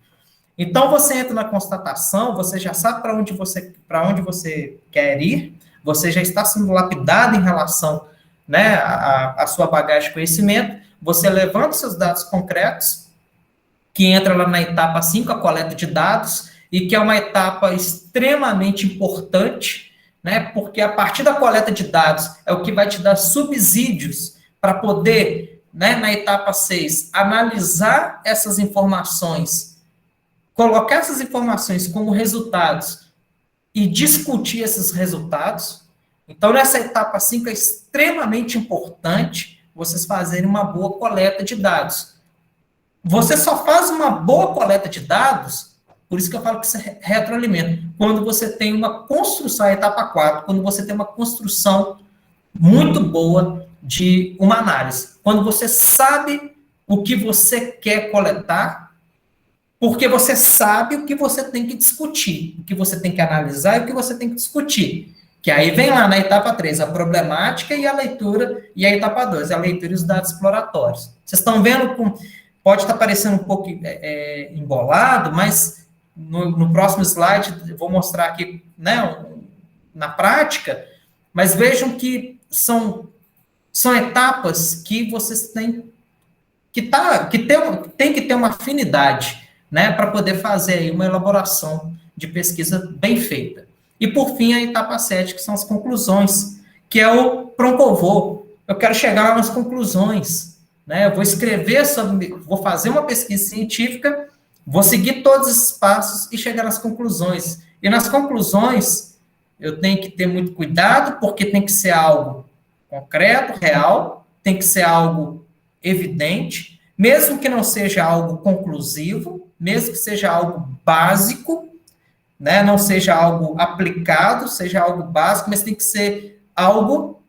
B: Então, você entra na constatação, você já sabe para onde você quer ir, você já está sendo lapidado em relação, né, à sua bagagem de conhecimento, você levanta seus dados concretos, que entra lá na etapa 5, a coleta de dados, e que é uma etapa extremamente importante, né, porque a partir da coleta de dados é o que vai te dar subsídios para poder, né, na etapa 6, analisar essas informações colocar essas informações como resultados e discutir esses resultados. Então, nessa etapa 5, é extremamente importante vocês fazerem uma boa coleta de dados. Você só faz uma boa coleta de dados, por isso que eu falo que isso é retroalimento, quando você tem uma construção, a etapa 4, quando você tem uma construção muito boa de uma análise. Quando você sabe o que você quer coletar, porque você sabe o que você tem que discutir, o que você tem que analisar e o que você tem que discutir. Que aí vem lá na etapa 3, a problemática e a leitura, e a etapa 2, a leitura e os dados exploratórios. Vocês estão vendo, pode estar parecendo um pouco embolado, mas no próximo slide eu vou mostrar aqui, né, na prática, mas vejam que são etapas que vocês têm tem que ter uma afinidade, né, para poder fazer aí uma elaboração de pesquisa bem feita. E, por fim, a etapa 7, que são as conclusões, que é o pronto-vou. Eu quero chegar nas conclusões, né? Eu vou escrever vou fazer uma pesquisa científica, vou seguir todos esses passos e chegar nas conclusões. E nas conclusões, eu tenho que ter muito cuidado, porque tem que ser algo concreto, real, tem que ser algo evidente, mesmo que não seja algo conclusivo, mesmo que seja algo básico, né, não seja algo aplicado, seja algo básico, mas tem que ser algo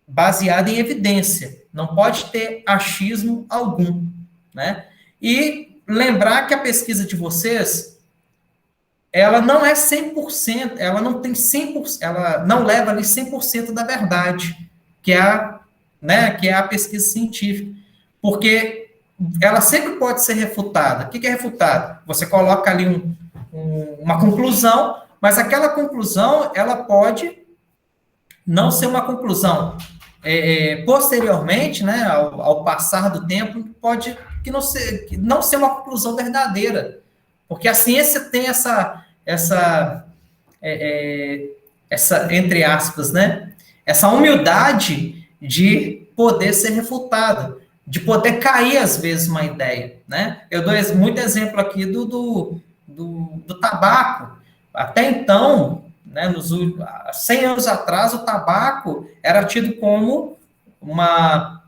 B: baseado em evidência. Não pode ter achismo algum, né? E lembrar que a pesquisa de vocês, ela não é 100%, ela não tem 100%, ela não leva ali 100% da verdade, que é a pesquisa científica. Porque ela sempre pode ser refutada. O que é refutado? Você coloca ali uma conclusão, mas aquela conclusão, ela pode não ser uma conclusão. Posteriormente, né, ao passar do tempo, pode não ser uma conclusão verdadeira. Porque a ciência tem essa entre aspas, né, essa humildade de poder ser refutada, de poder cair, às vezes, uma ideia, né? Eu dou muito exemplo aqui do tabaco. Até então, né, 100 anos atrás, o tabaco era tido como uma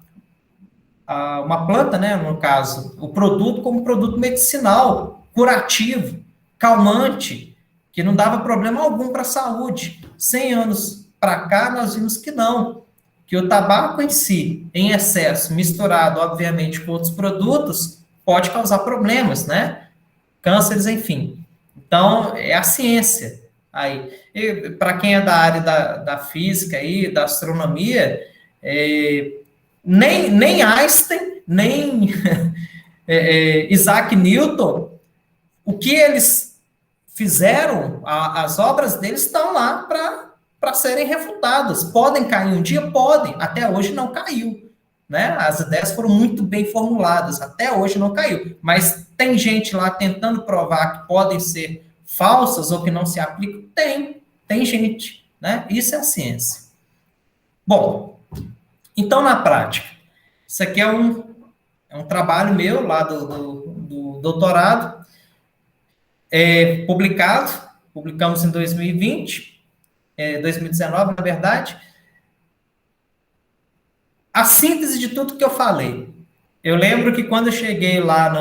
B: planta, né, no caso, o produto como produto medicinal, curativo, calmante, que não dava problema algum para a saúde. 100 anos para cá, nós vimos que não, que o tabaco em si, em excesso, misturado, obviamente, com outros produtos, pode causar problemas, né? Cânceres, enfim. Então, é a ciência aí. Para quem é da área da física aí, da astronomia, nem Einstein, nem Isaac Newton, o que eles fizeram, as obras deles estão lá para serem refutadas. Podem cair um dia? Podem. Até hoje não caiu. Né? As ideias foram muito bem formuladas. Até hoje não caiu. Mas tem gente lá tentando provar que podem ser falsas ou que não se aplicam? Tem gente. Né? Isso é a ciência. Bom, então na prática, isso aqui é um trabalho meu lá do doutorado, publicamos em 2020, 2019, na verdade. A síntese de tudo que eu falei. Eu lembro que quando eu cheguei lá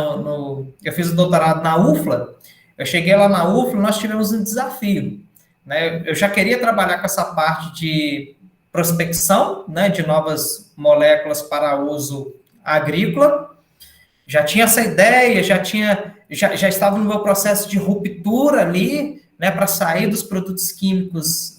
B: eu fiz o doutorado na UFLA, eu cheguei lá na UFLA, nós tivemos um desafio, né? Eu já queria trabalhar com essa parte de prospecção, né, de novas moléculas para uso agrícola, já tinha essa ideia, já estava no meu processo de ruptura ali, né, para sair dos produtos químicos,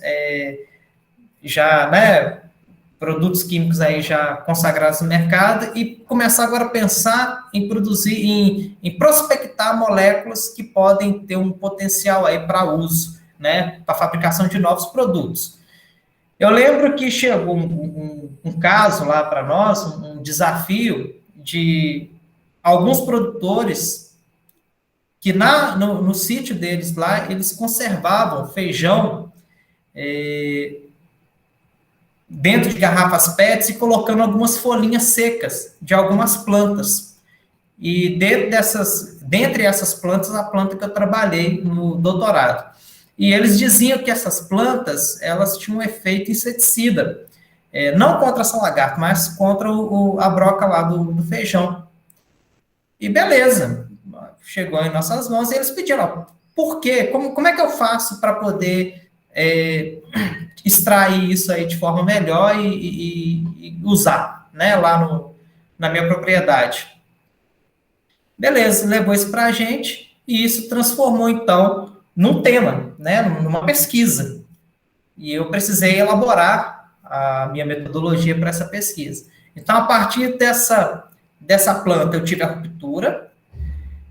B: produtos químicos aí já consagrados no mercado e começar agora a pensar em produzir, em prospectar moléculas que podem ter um potencial aí para uso, né, para fabricação de novos produtos. Eu lembro que chegou um caso lá para nós, um desafio de alguns produtores que no sítio deles lá, eles conservavam feijão dentro de garrafas PETs e colocando algumas folhinhas secas de algumas plantas. e dentre essas plantas, a planta que eu trabalhei no doutorado. E eles diziam que essas plantas, elas tinham um efeito inseticida, não contra a São Lagarto, mas contra a broca lá do feijão. E beleza, chegou em nossas mãos e eles pediram, ó, por quê? Como é que eu faço para poder extrair isso aí de forma melhor e usar, né, lá na minha propriedade? Beleza, levou isso para a gente e isso transformou, então, num tema, né, numa pesquisa. E eu precisei elaborar a minha metodologia para essa pesquisa. Então, a partir dessa planta, eu tive a ruptura.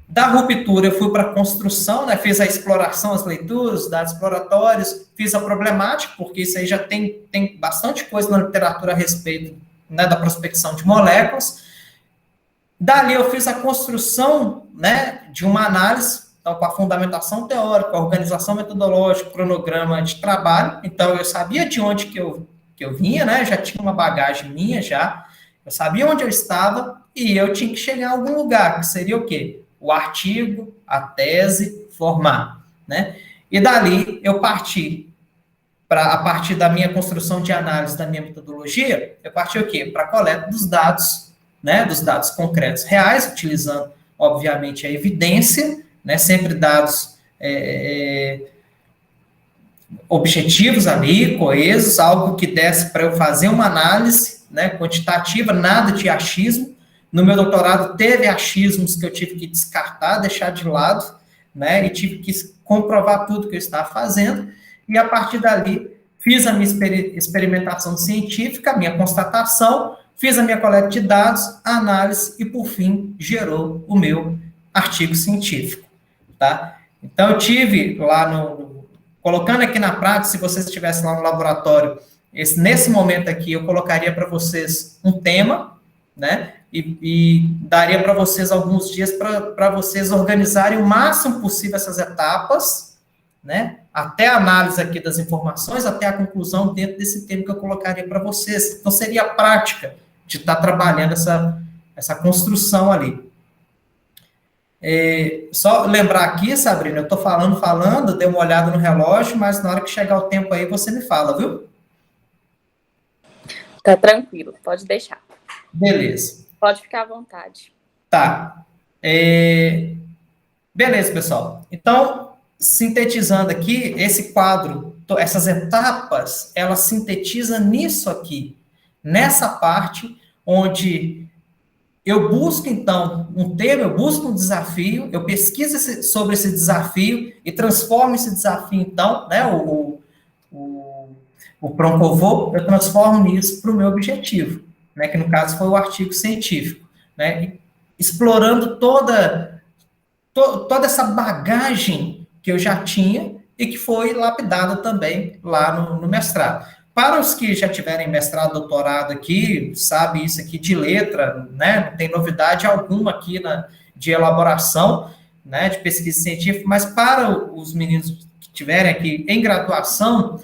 B: Da ruptura, eu fui para a construção, né, fiz a exploração, as leituras, os dados exploratórios, fiz a problemática, porque isso aí já tem bastante coisa na literatura a respeito, né, da prospecção de moléculas. Dali eu fiz a construção, né, de uma análise, então, com a fundamentação teórica, a organização metodológica, cronograma de trabalho. Então, eu sabia de onde que eu vinha, né, já tinha uma bagagem minha já, eu sabia onde eu estava e eu tinha que chegar a algum lugar, que seria o quê? O artigo, a tese, formar, né? E dali eu parti a partir da minha construção de análise da minha metodologia, eu parti o quê? Para a coleta dos dados, né? Dos dados concretos reais, utilizando, obviamente, a evidência, né? Sempre dados objetivos ali, coesos, algo que desse para eu fazer uma análise, né, quantitativa, nada de achismo. No meu doutorado teve achismos que eu tive que descartar, deixar de lado, né, e tive que comprovar tudo que eu estava fazendo, e a partir dali fiz a minha experimentação científica, a minha constatação, fiz a minha coleta de dados, a análise, e por fim gerou o meu artigo científico, tá? Então eu tive lá colocando aqui na prática, se vocês estivessem lá no laboratório, nesse momento aqui, eu colocaria para vocês um tema, né? E daria para vocês alguns dias para vocês organizarem o máximo possível essas etapas, né? Até a análise aqui das informações, até a conclusão dentro desse tema que eu colocaria para vocês. Então, seria a prática de estar trabalhando essa construção ali. Só lembrar aqui, Sabrina, eu estou falando, dei uma olhada no relógio, mas na hora que chegar o tempo aí, você me fala, viu?
A: Tá tranquilo, pode deixar.
B: Beleza.
A: Pode ficar à vontade.
B: Tá. Beleza, pessoal. Então, sintetizando aqui, esse quadro, essas etapas, ela sintetiza nisso aqui, nessa parte onde eu busco, então, um tema, eu busco um desafio, eu pesquiso sobre esse desafio e transformo esse desafio, então, né, o Proncovô, eu transformo nisso para o meu objetivo, né, que no caso foi o artigo científico, né, explorando toda essa bagagem que eu já tinha e que foi lapidada também lá no mestrado. Para os que já tiverem mestrado, doutorado aqui, sabe isso aqui de letra, né, não tem novidade alguma aqui de elaboração, né, de pesquisa científica, mas para os meninos que tiverem aqui em graduação,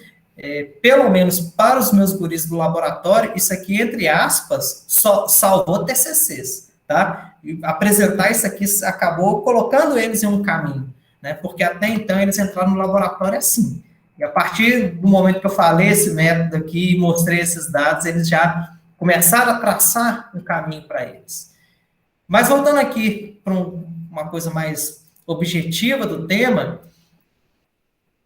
B: pelo menos para os meus guris do laboratório, isso aqui, entre aspas, só salvou TCCs, tá? E apresentar isso aqui acabou colocando eles em um caminho, né? Porque até então eles entraram no laboratório assim. E a partir do momento que eu falei esse método aqui e mostrei esses dados, eles já começaram a traçar um caminho para eles. Mas voltando aqui para uma coisa mais objetiva do tema,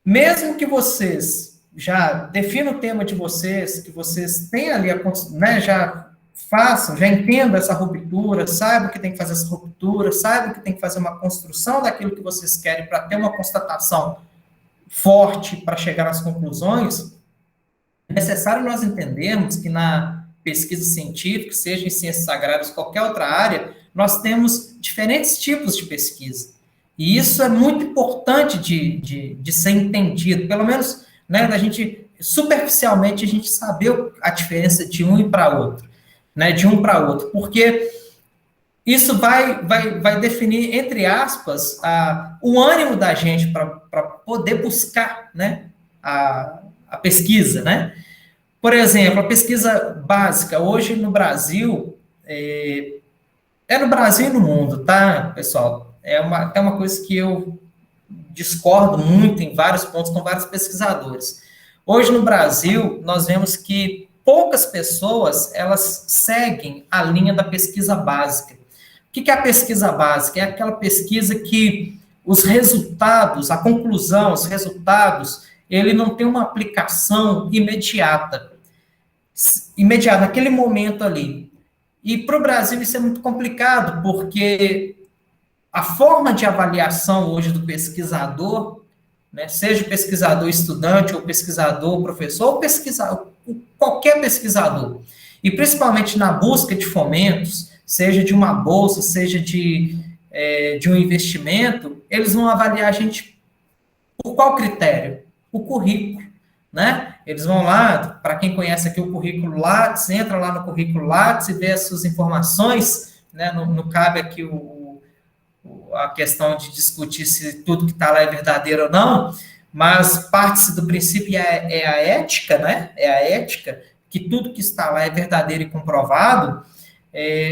B: mesmo que vocês já definam o tema de vocês, que vocês tenham ali, né, já façam, já entendam essa ruptura, saibam que tem que fazer essa ruptura, saibam que tem que fazer uma construção daquilo que vocês querem para ter uma constatação forte para chegar nas conclusões, é necessário nós entendermos que na pesquisa científica, seja em ciências sagradas, qualquer outra área, nós temos diferentes tipos de pesquisa. E isso é muito importante de ser entendido, pelo menos, né, da gente, superficialmente, a gente saber a diferença de um e para outro, né, de um para outro, porque isso vai definir, entre aspas, o ânimo da gente para poder buscar, né, a pesquisa, né? Por exemplo, a pesquisa básica, hoje no Brasil, É no Brasil e no mundo, tá, pessoal? É uma coisa que eu discordo muito em vários pontos com vários pesquisadores. Hoje no Brasil, nós vemos que poucas pessoas, elas seguem a linha da pesquisa básica. O que é a pesquisa básica? É aquela pesquisa que os resultados, a conclusão, os resultados, ele não tem uma aplicação imediata, naquele momento ali. E para o Brasil isso é muito complicado, porque a forma de avaliação hoje do pesquisador, né, seja pesquisador estudante, ou pesquisador professor, ou qualquer pesquisador, e principalmente na busca de fomentos, seja de uma bolsa, seja de um investimento, eles vão avaliar a gente por qual critério? O currículo, né? Eles vão lá, para quem conhece aqui o currículo Lattes, entra lá no currículo Lattes e vê as suas informações, né? Não cabe aqui a questão de discutir se tudo que está lá é verdadeiro ou não, mas parte-se do princípio é a ética, né? É a ética, que tudo que está lá é verdadeiro e comprovado.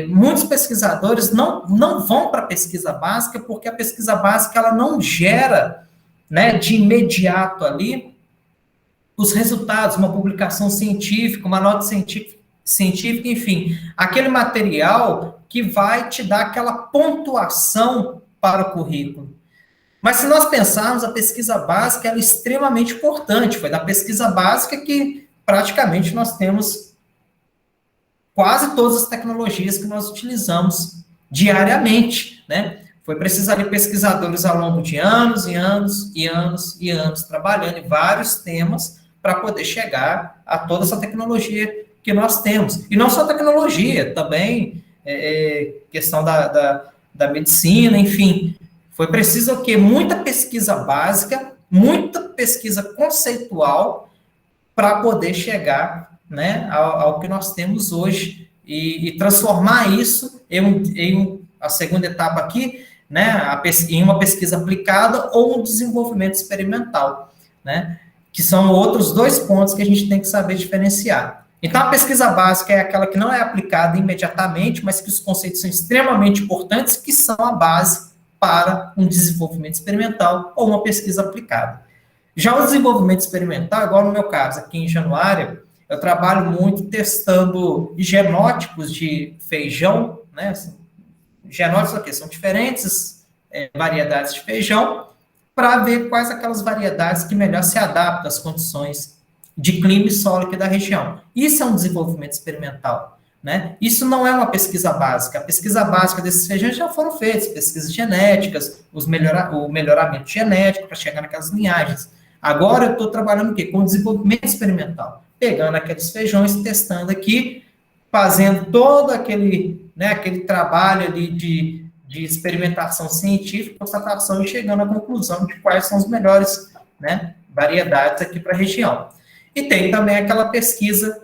B: Muitos pesquisadores não vão para a pesquisa básica, porque a pesquisa básica ela não gera, né, de imediato ali os resultados, uma publicação científica, uma nota científica, enfim, aquele material que vai te dar aquela pontuação para o currículo. Mas se nós pensarmos, a pesquisa básica ela é extremamente importante. Foi da pesquisa básica que praticamente nós temos quase todas as tecnologias que nós utilizamos diariamente, né? Foi preciso ali pesquisadores ao longo de anos e anos e anos e anos trabalhando em vários temas para poder chegar a toda essa tecnologia que nós temos. E não só tecnologia, também questão da medicina, enfim. Foi preciso o quê? Muita pesquisa básica, muita pesquisa conceitual para poder chegar, né, ao que nós temos hoje e transformar isso em a segunda etapa aqui, né, em uma pesquisa aplicada ou um desenvolvimento experimental, né, que são outros dois pontos que a gente tem que saber diferenciar. Então, a pesquisa básica é aquela que não é aplicada imediatamente, mas que os conceitos são extremamente importantes, que são a base para um desenvolvimento experimental ou uma pesquisa aplicada. Já o desenvolvimento experimental, igual no meu caso, aqui em Januária, eu trabalho muito testando genótipos de feijão, né? Genótipos aqui são diferentes variedades de feijão, para ver quais aquelas variedades que melhor se adaptam às condições de clima e solo aqui da região. Isso é um desenvolvimento experimental, né? Isso não é uma pesquisa básica. A pesquisa básica desses feijões já foram feitas, pesquisas genéticas, o melhoramento genético para chegar naquelas linhagens. Agora eu estou trabalhando o quê? Com desenvolvimento experimental, pegando aqueles feijões, testando aqui, fazendo todo aquele trabalho ali de experimentação científica, constatação e chegando à conclusão de quais são as melhores, né, variedades aqui para a região. E tem também aquela pesquisa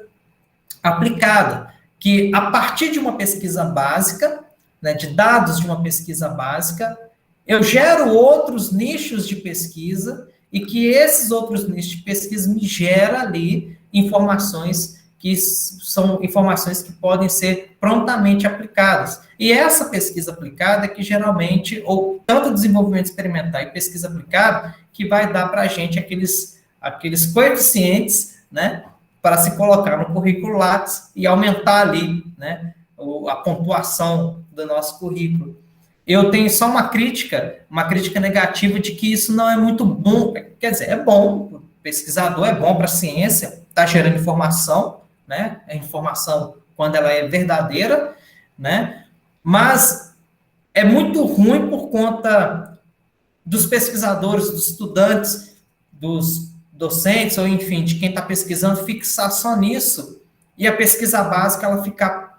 B: aplicada, que a partir de uma pesquisa básica, né, de dados de uma pesquisa básica, eu gero outros nichos de pesquisa e que esses outros nichos de pesquisa me geram ali informações que são informações que podem ser prontamente aplicadas. E essa pesquisa aplicada é que geralmente, ou tanto desenvolvimento experimental e pesquisa aplicada, que vai dar para a gente aqueles coeficientes, né, para se colocar no currículo Lattes e aumentar ali, né, a pontuação do nosso currículo. Eu tenho só uma crítica negativa de que isso não é muito bom. Quer dizer, é bom, o pesquisador é bom para a ciência, está gerando informação, né? A informação, quando ela é verdadeira, né? Mas é muito ruim por conta dos pesquisadores, dos estudantes, dos docentes, ou enfim, de quem está pesquisando, fixar só nisso, e a pesquisa básica ela ficar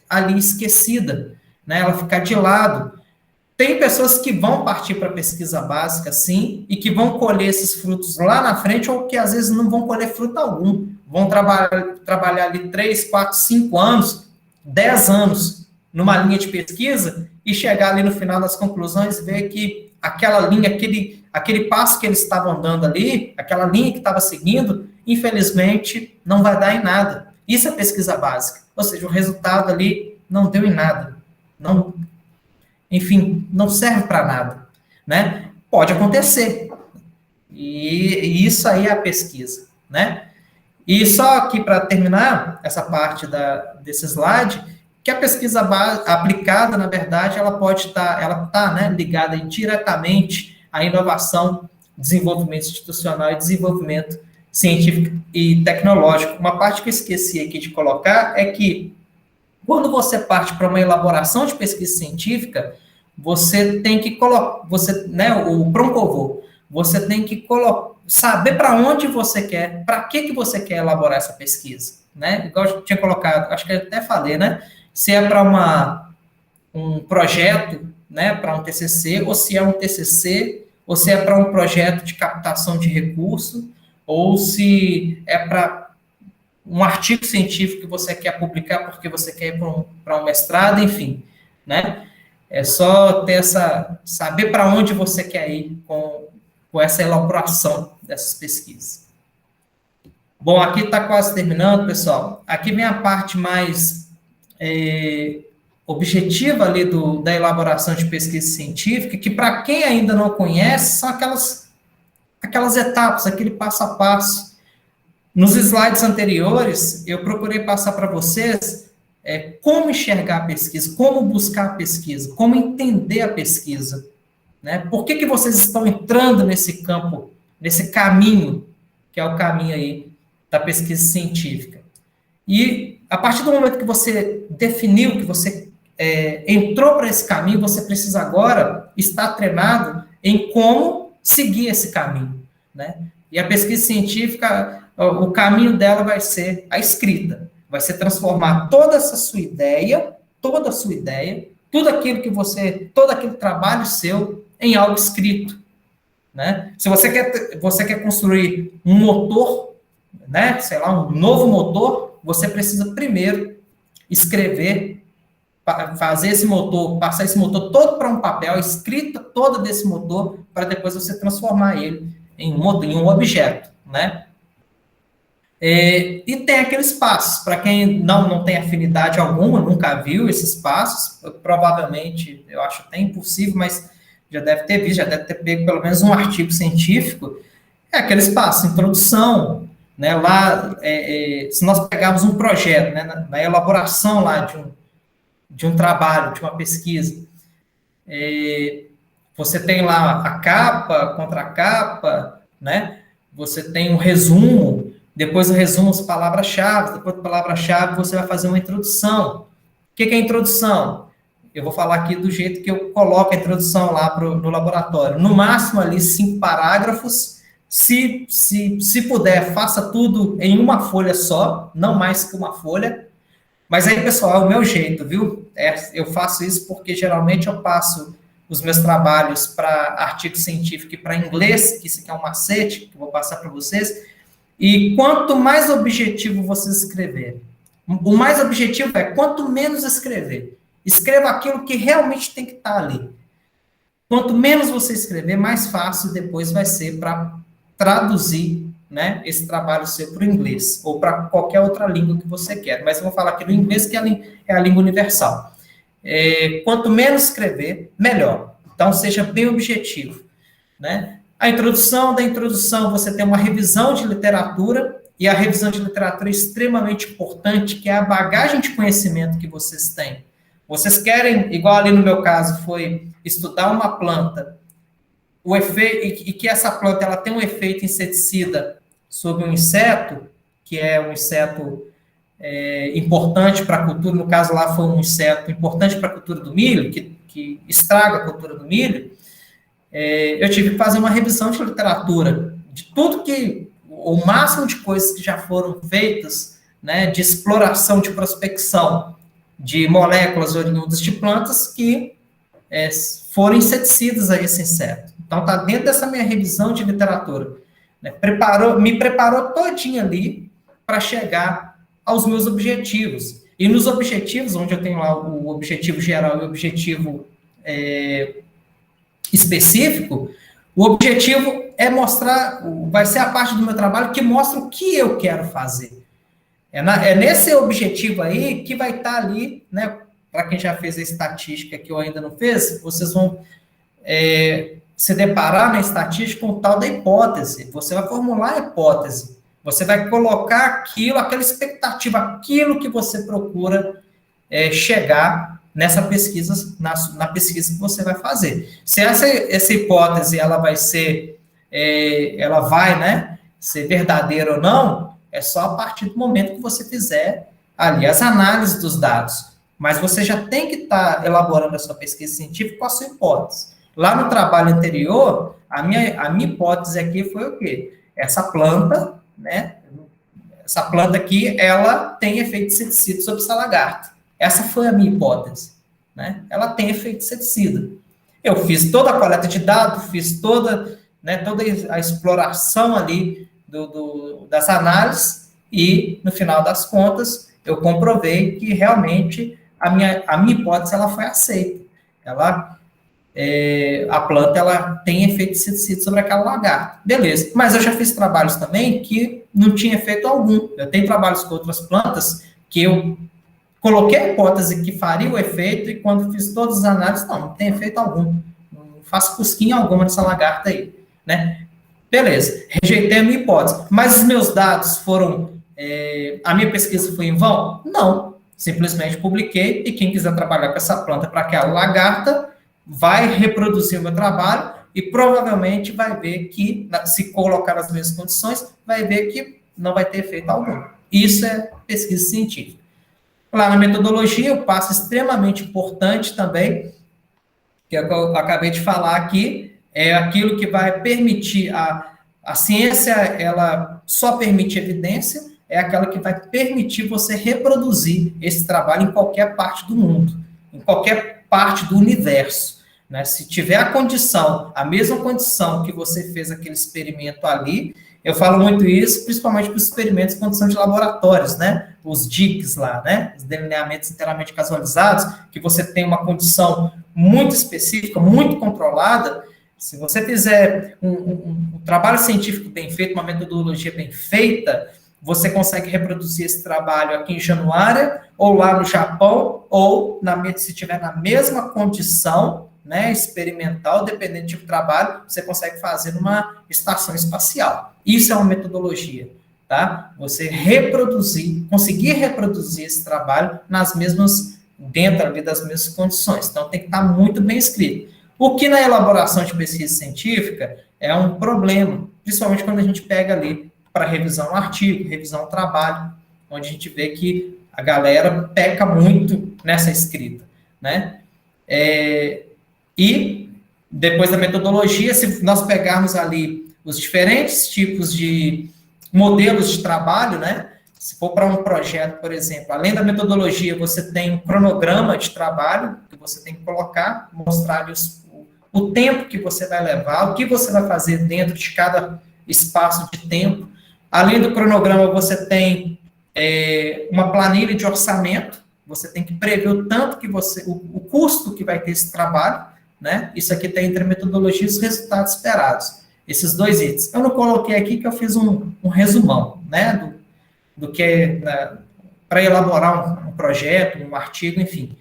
B: ali esquecida, né? Ela ficar de lado. Tem pessoas que vão partir para a pesquisa básica, sim, e que vão colher esses frutos lá na frente, ou que às vezes não vão colher fruto algum. Vão trabalhar ali 3, 4, 5 anos, 10 anos numa linha de pesquisa e chegar ali no final das conclusões e ver que aquela linha, aquele passo que eles estavam dando ali, aquela linha que estava seguindo, infelizmente, não vai dar em nada. Isso é pesquisa básica. Ou seja, o resultado ali não deu em nada. não, enfim, não serve para nada, né? Pode acontecer. E isso aí é a pesquisa, né? E só aqui para terminar essa parte desse slide, que a pesquisa aplicada, na verdade, ela pode estar, ela está, né, ligada diretamente à inovação, desenvolvimento institucional e desenvolvimento científico e tecnológico. Uma parte que eu esqueci aqui de colocar é que quando você parte para uma elaboração de pesquisa científica, você tem que colocar, né, o Proncovô, você tem que saber para onde você quer, para que você quer elaborar essa pesquisa, né? Igual eu tinha colocado, acho que eu até falei, né? Se é para um projeto, né, para um TCC, ou se é um TCC, ou se é para um projeto de captação de recurso, ou se é para um artigo científico que você quer publicar porque você quer ir para um mestrado, enfim, né? É só ter saber para onde você quer ir com essa elaboração dessas pesquisas. Bom, aqui está quase terminando, pessoal. Aqui vem a parte mais objetiva ali da elaboração de pesquisa científica, que para quem ainda não conhece, são aquelas etapas, aquele passo a passo. Nos slides anteriores, eu procurei passar para vocês como enxergar a pesquisa, como buscar a pesquisa, como entender a pesquisa, né? Por que vocês estão entrando nesse campo, nesse caminho, que é o caminho aí da pesquisa científica. E a partir do momento que você definiu, que você entrou para esse caminho, você precisa agora estar treinado em como seguir esse caminho, né? E a pesquisa científica, o caminho dela vai ser a escrita, vai ser transformar toda essa sua ideia, toda a sua ideia, tudo aquilo que todo aquele trabalho seu em algo escrito, né? Se você quer construir um motor, né, sei lá, um novo motor, você precisa primeiro escrever, fazer esse motor, passar esse motor todo para um papel, a escrita toda desse motor, para depois você transformar ele em um objeto, né? E tem aqueles passos, para quem não tem afinidade alguma, nunca viu esses passos, provavelmente, eu acho até impossível, mas já deve ter visto, já deve ter pego pelo menos um artigo científico, aqueles passos, introdução, né, lá, se nós pegarmos um projeto, né, na elaboração lá de um trabalho, de uma pesquisa, você tem lá a capa, contracapa, né, você tem um resumo, depois do resumo as palavras-chave, depois da palavra-chave você vai fazer uma introdução. O que é a introdução? Eu vou falar aqui do jeito que eu coloco a introdução lá no laboratório. No máximo ali 5 parágrafos. Se puder, faça tudo em uma folha só, não mais que uma folha. Mas aí, pessoal, é o meu jeito, viu? Eu faço isso porque geralmente eu passo os meus trabalhos para artigo científico e para inglês, que isso aqui é um macete que eu vou passar para vocês. E quanto mais objetivo vocês escreverem, o mais objetivo é quanto menos escrever. Escreva aquilo que realmente tem que estar ali. Quanto menos você escrever, mais fácil depois vai ser para traduzir, né, esse trabalho seu para o inglês, ou para qualquer outra língua que você quer. Mas eu vou falar aqui do inglês, que é a língua universal. Quanto menos escrever, melhor. Então, seja bem objetivo, né? A introdução da introdução, você tem uma revisão de literatura, e a revisão de literatura é extremamente importante, que é a bagagem de conhecimento que vocês têm. Vocês querem, igual ali no meu caso, foi estudar uma planta, o efeito, e que essa planta ela tem um efeito inseticida sobre um inseto, que é um inseto importante para a cultura, no caso lá foi um inseto importante para a cultura do milho, que estraga a cultura do milho. Eu tive que fazer uma revisão de literatura, de tudo o máximo de coisas que já foram feitas, né, de exploração, de prospecção, de moléculas oriundas de plantas que foram inseticidas a esse inseto. Então, está dentro dessa minha revisão de literatura. Né, me preparou todinho ali para chegar aos meus objetivos. E nos objetivos, onde eu tenho lá o objetivo geral e o objetivo específico, o objetivo é mostrar, vai ser a parte do meu trabalho que mostra o que eu quero fazer. É nesse objetivo aí que vai estar ali, né, para quem já fez a estatística que eu ainda não fez, vocês vão se deparar na estatística com o tal da hipótese. Você vai formular a hipótese. Você vai colocar aquilo, aquela expectativa, aquilo que você procura chegar nessa pesquisa, na pesquisa que você vai fazer. Se essa hipótese ela vai ser, né, ser verdadeira ou não, é só a partir do momento que você fizer ali as análises dos dados. Mas você já tem que estar elaborando a sua pesquisa científica com a sua hipótese. Lá no trabalho anterior, a minha hipótese aqui foi o quê? Essa planta, né? Essa planta aqui, ela tem efeito inseticida sobre essa lagarta. Essa foi a minha hipótese, né? Ela tem efeito inseticida. Eu fiz toda a coleta de dados, fiz toda a exploração ali das análises e, no final das contas, eu comprovei que realmente a minha hipótese ela foi aceita. A planta ela tem efeito inseticida sobre aquela lagarta. Beleza. Mas eu já fiz trabalhos também que não tinha efeito algum. Eu tenho trabalhos com outras plantas que eu coloquei a hipótese que faria o efeito e quando fiz todas as análises, não tem efeito algum. Não faço cosquinha alguma nessa lagarta aí, né? Beleza. Rejeitei a minha hipótese. Mas os meus dados foram... a minha pesquisa foi em vão? Não. Simplesmente publiquei e quem quiser trabalhar com essa planta para aquela lagarta vai reproduzir o meu trabalho e provavelmente vai ver que, se colocar nas mesmas condições, vai ver que não vai ter efeito algum. Isso é pesquisa científica. Lá na metodologia, o passo extremamente importante também, que é o que eu acabei de falar aqui, é aquilo que vai permitir a ciência, ela só permite evidência, é aquela que vai permitir você reproduzir esse trabalho em qualquer parte do mundo, em qualquer parte do universo, né? Se tiver a mesma condição que você fez aquele experimento ali, eu falo muito isso, principalmente para os experimentos em condição de laboratórios, né? Os DICs lá, né? Os delineamentos inteiramente casualizados, que você tem uma condição muito específica, muito controlada. Se você fizer um trabalho científico bem feito, uma metodologia bem feita, você consegue reproduzir esse trabalho aqui em Januária, ou lá no Japão, ou se tiver na mesma condição, né, experimental, dependente do trabalho, você consegue fazer numa estação espacial. Isso é uma metodologia, tá? Você conseguir reproduzir esse trabalho dentro ali das mesmas condições. Então, tem que estar muito bem escrito. O que na elaboração de pesquisa científica é um problema, principalmente quando a gente pega ali para revisar um artigo, revisar um trabalho, onde a gente vê que a galera peca muito nessa escrita, né? E depois da metodologia, se nós pegarmos ali os diferentes tipos de modelos de trabalho, né? Se for para um projeto, por exemplo, além da metodologia, você tem um cronograma de trabalho que você tem que colocar, mostrar ali o tempo que você vai levar, o que você vai fazer dentro de cada espaço de tempo. Além do cronograma, você tem uma planilha de orçamento, você tem que prever o tanto que o custo que vai ter esse trabalho, né? Isso aqui está entre a metodologia e os resultados esperados. Esses dois itens. Eu não coloquei aqui que eu fiz um resumão, né? Do que para elaborar um projeto, um artigo, enfim.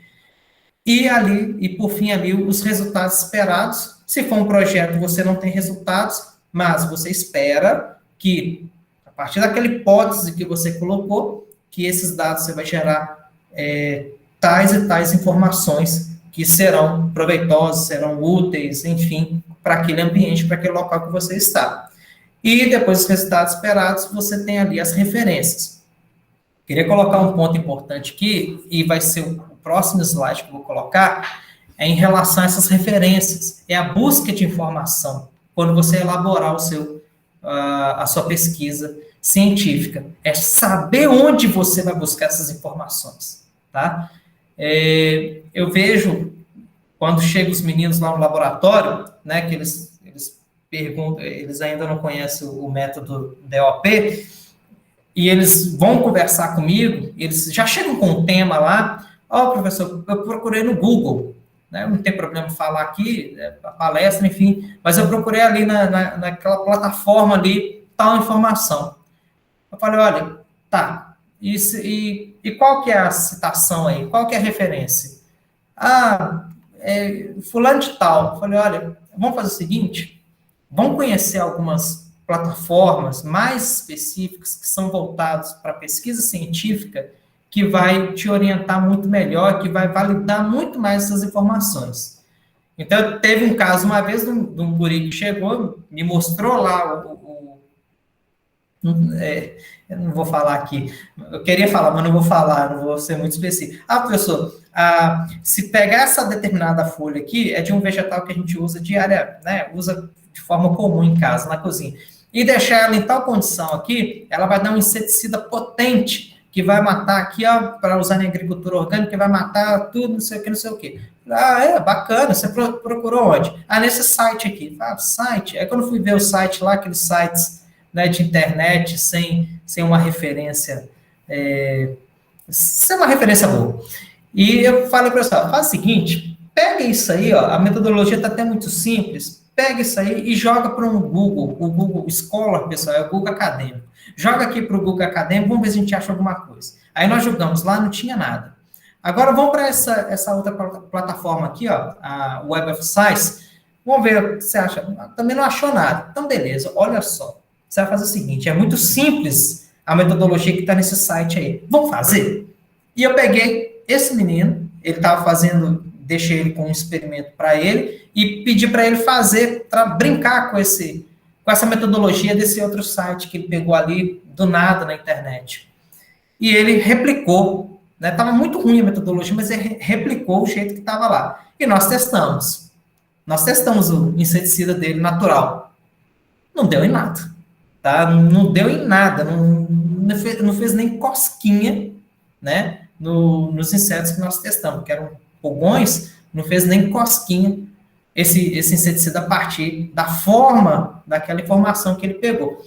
B: E por fim, ali, os resultados esperados. Se for um projeto, você não tem resultados, mas você espera que, a partir daquela hipótese que você colocou, que esses dados você vai gerar tais e tais informações que serão proveitosas, serão úteis, enfim, para aquele ambiente, para aquele local que você está. E depois dos resultados esperados, você tem ali as referências. Queria colocar um ponto importante aqui, e vai ser o próximo slide que eu vou colocar, em relação a essas referências. É a busca de informação, quando você elaborar a sua pesquisa científica. É saber onde você vai buscar essas informações, tá? Eu vejo, quando chegam os meninos lá no laboratório, né, que eles perguntam, eles ainda não conhecem o método DOP, e eles vão conversar comigo, eles já chegam com um tema lá, professor, eu procurei no Google, né, não tem problema falar aqui, a palestra, enfim, mas eu procurei ali naquela plataforma ali, tal informação. Eu falei, olha, tá, e qual que é a citação aí? Qual que é a referência? fulano de tal. Eu falei, olha, vamos fazer o seguinte, vamos conhecer algumas plataformas mais específicas que são voltadas para pesquisa científica, que vai te orientar muito melhor, que vai validar muito mais essas informações. Então, teve um caso uma vez de um guri que chegou, me mostrou lá eu não vou falar aqui, eu queria falar, mas não vou falar, não vou ser muito específico. Professor, se pegar essa determinada folha aqui, é de um vegetal que a gente usa diária, né, usa de forma comum em casa, na cozinha, e deixar ela em tal condição aqui, ela vai dar um inseticida potente, que vai matar aqui, para usar na agricultura orgânica, que vai matar tudo, não sei o que, não sei o que. Bacana, você procurou onde? Nesse site aqui. Site? Aí quando fui ver o site lá, aqueles sites, né, de internet, sem uma referência, sem uma referência boa. E eu falei para o pessoal, faz o seguinte, pega isso aí, a metodologia está até muito simples, pega isso aí e joga para um Google, o Google Scholar, pessoal, é o Google Acadêmico. Joga aqui para o Google Acadêmico, vamos ver se a gente acha alguma coisa. Aí nós jogamos lá, não tinha nada. Agora vamos para essa outra plataforma aqui, a Web of Science, vamos ver o que você acha. Também não achou nada. Então, beleza, olha só. Você vai fazer o seguinte, é muito simples a metodologia que está nesse site aí. Vamos fazer? E eu peguei esse menino, ele estava fazendo, deixei ele com um experimento para ele, e pedi para ele fazer, para brincar com essa metodologia desse outro site que ele pegou ali do nada na internet. E ele replicou, né? Estava muito ruim a metodologia, mas ele replicou o jeito que estava lá. E nós testamos. Nós testamos o inseticida dele natural. Não deu em nada. Tá? Não deu em nada. Não fez nem cosquinha, né? Nos insetos que nós testamos, que eram pulgões, não fez nem cosquinha esse inseticida a partir da forma daquela informação que ele pegou.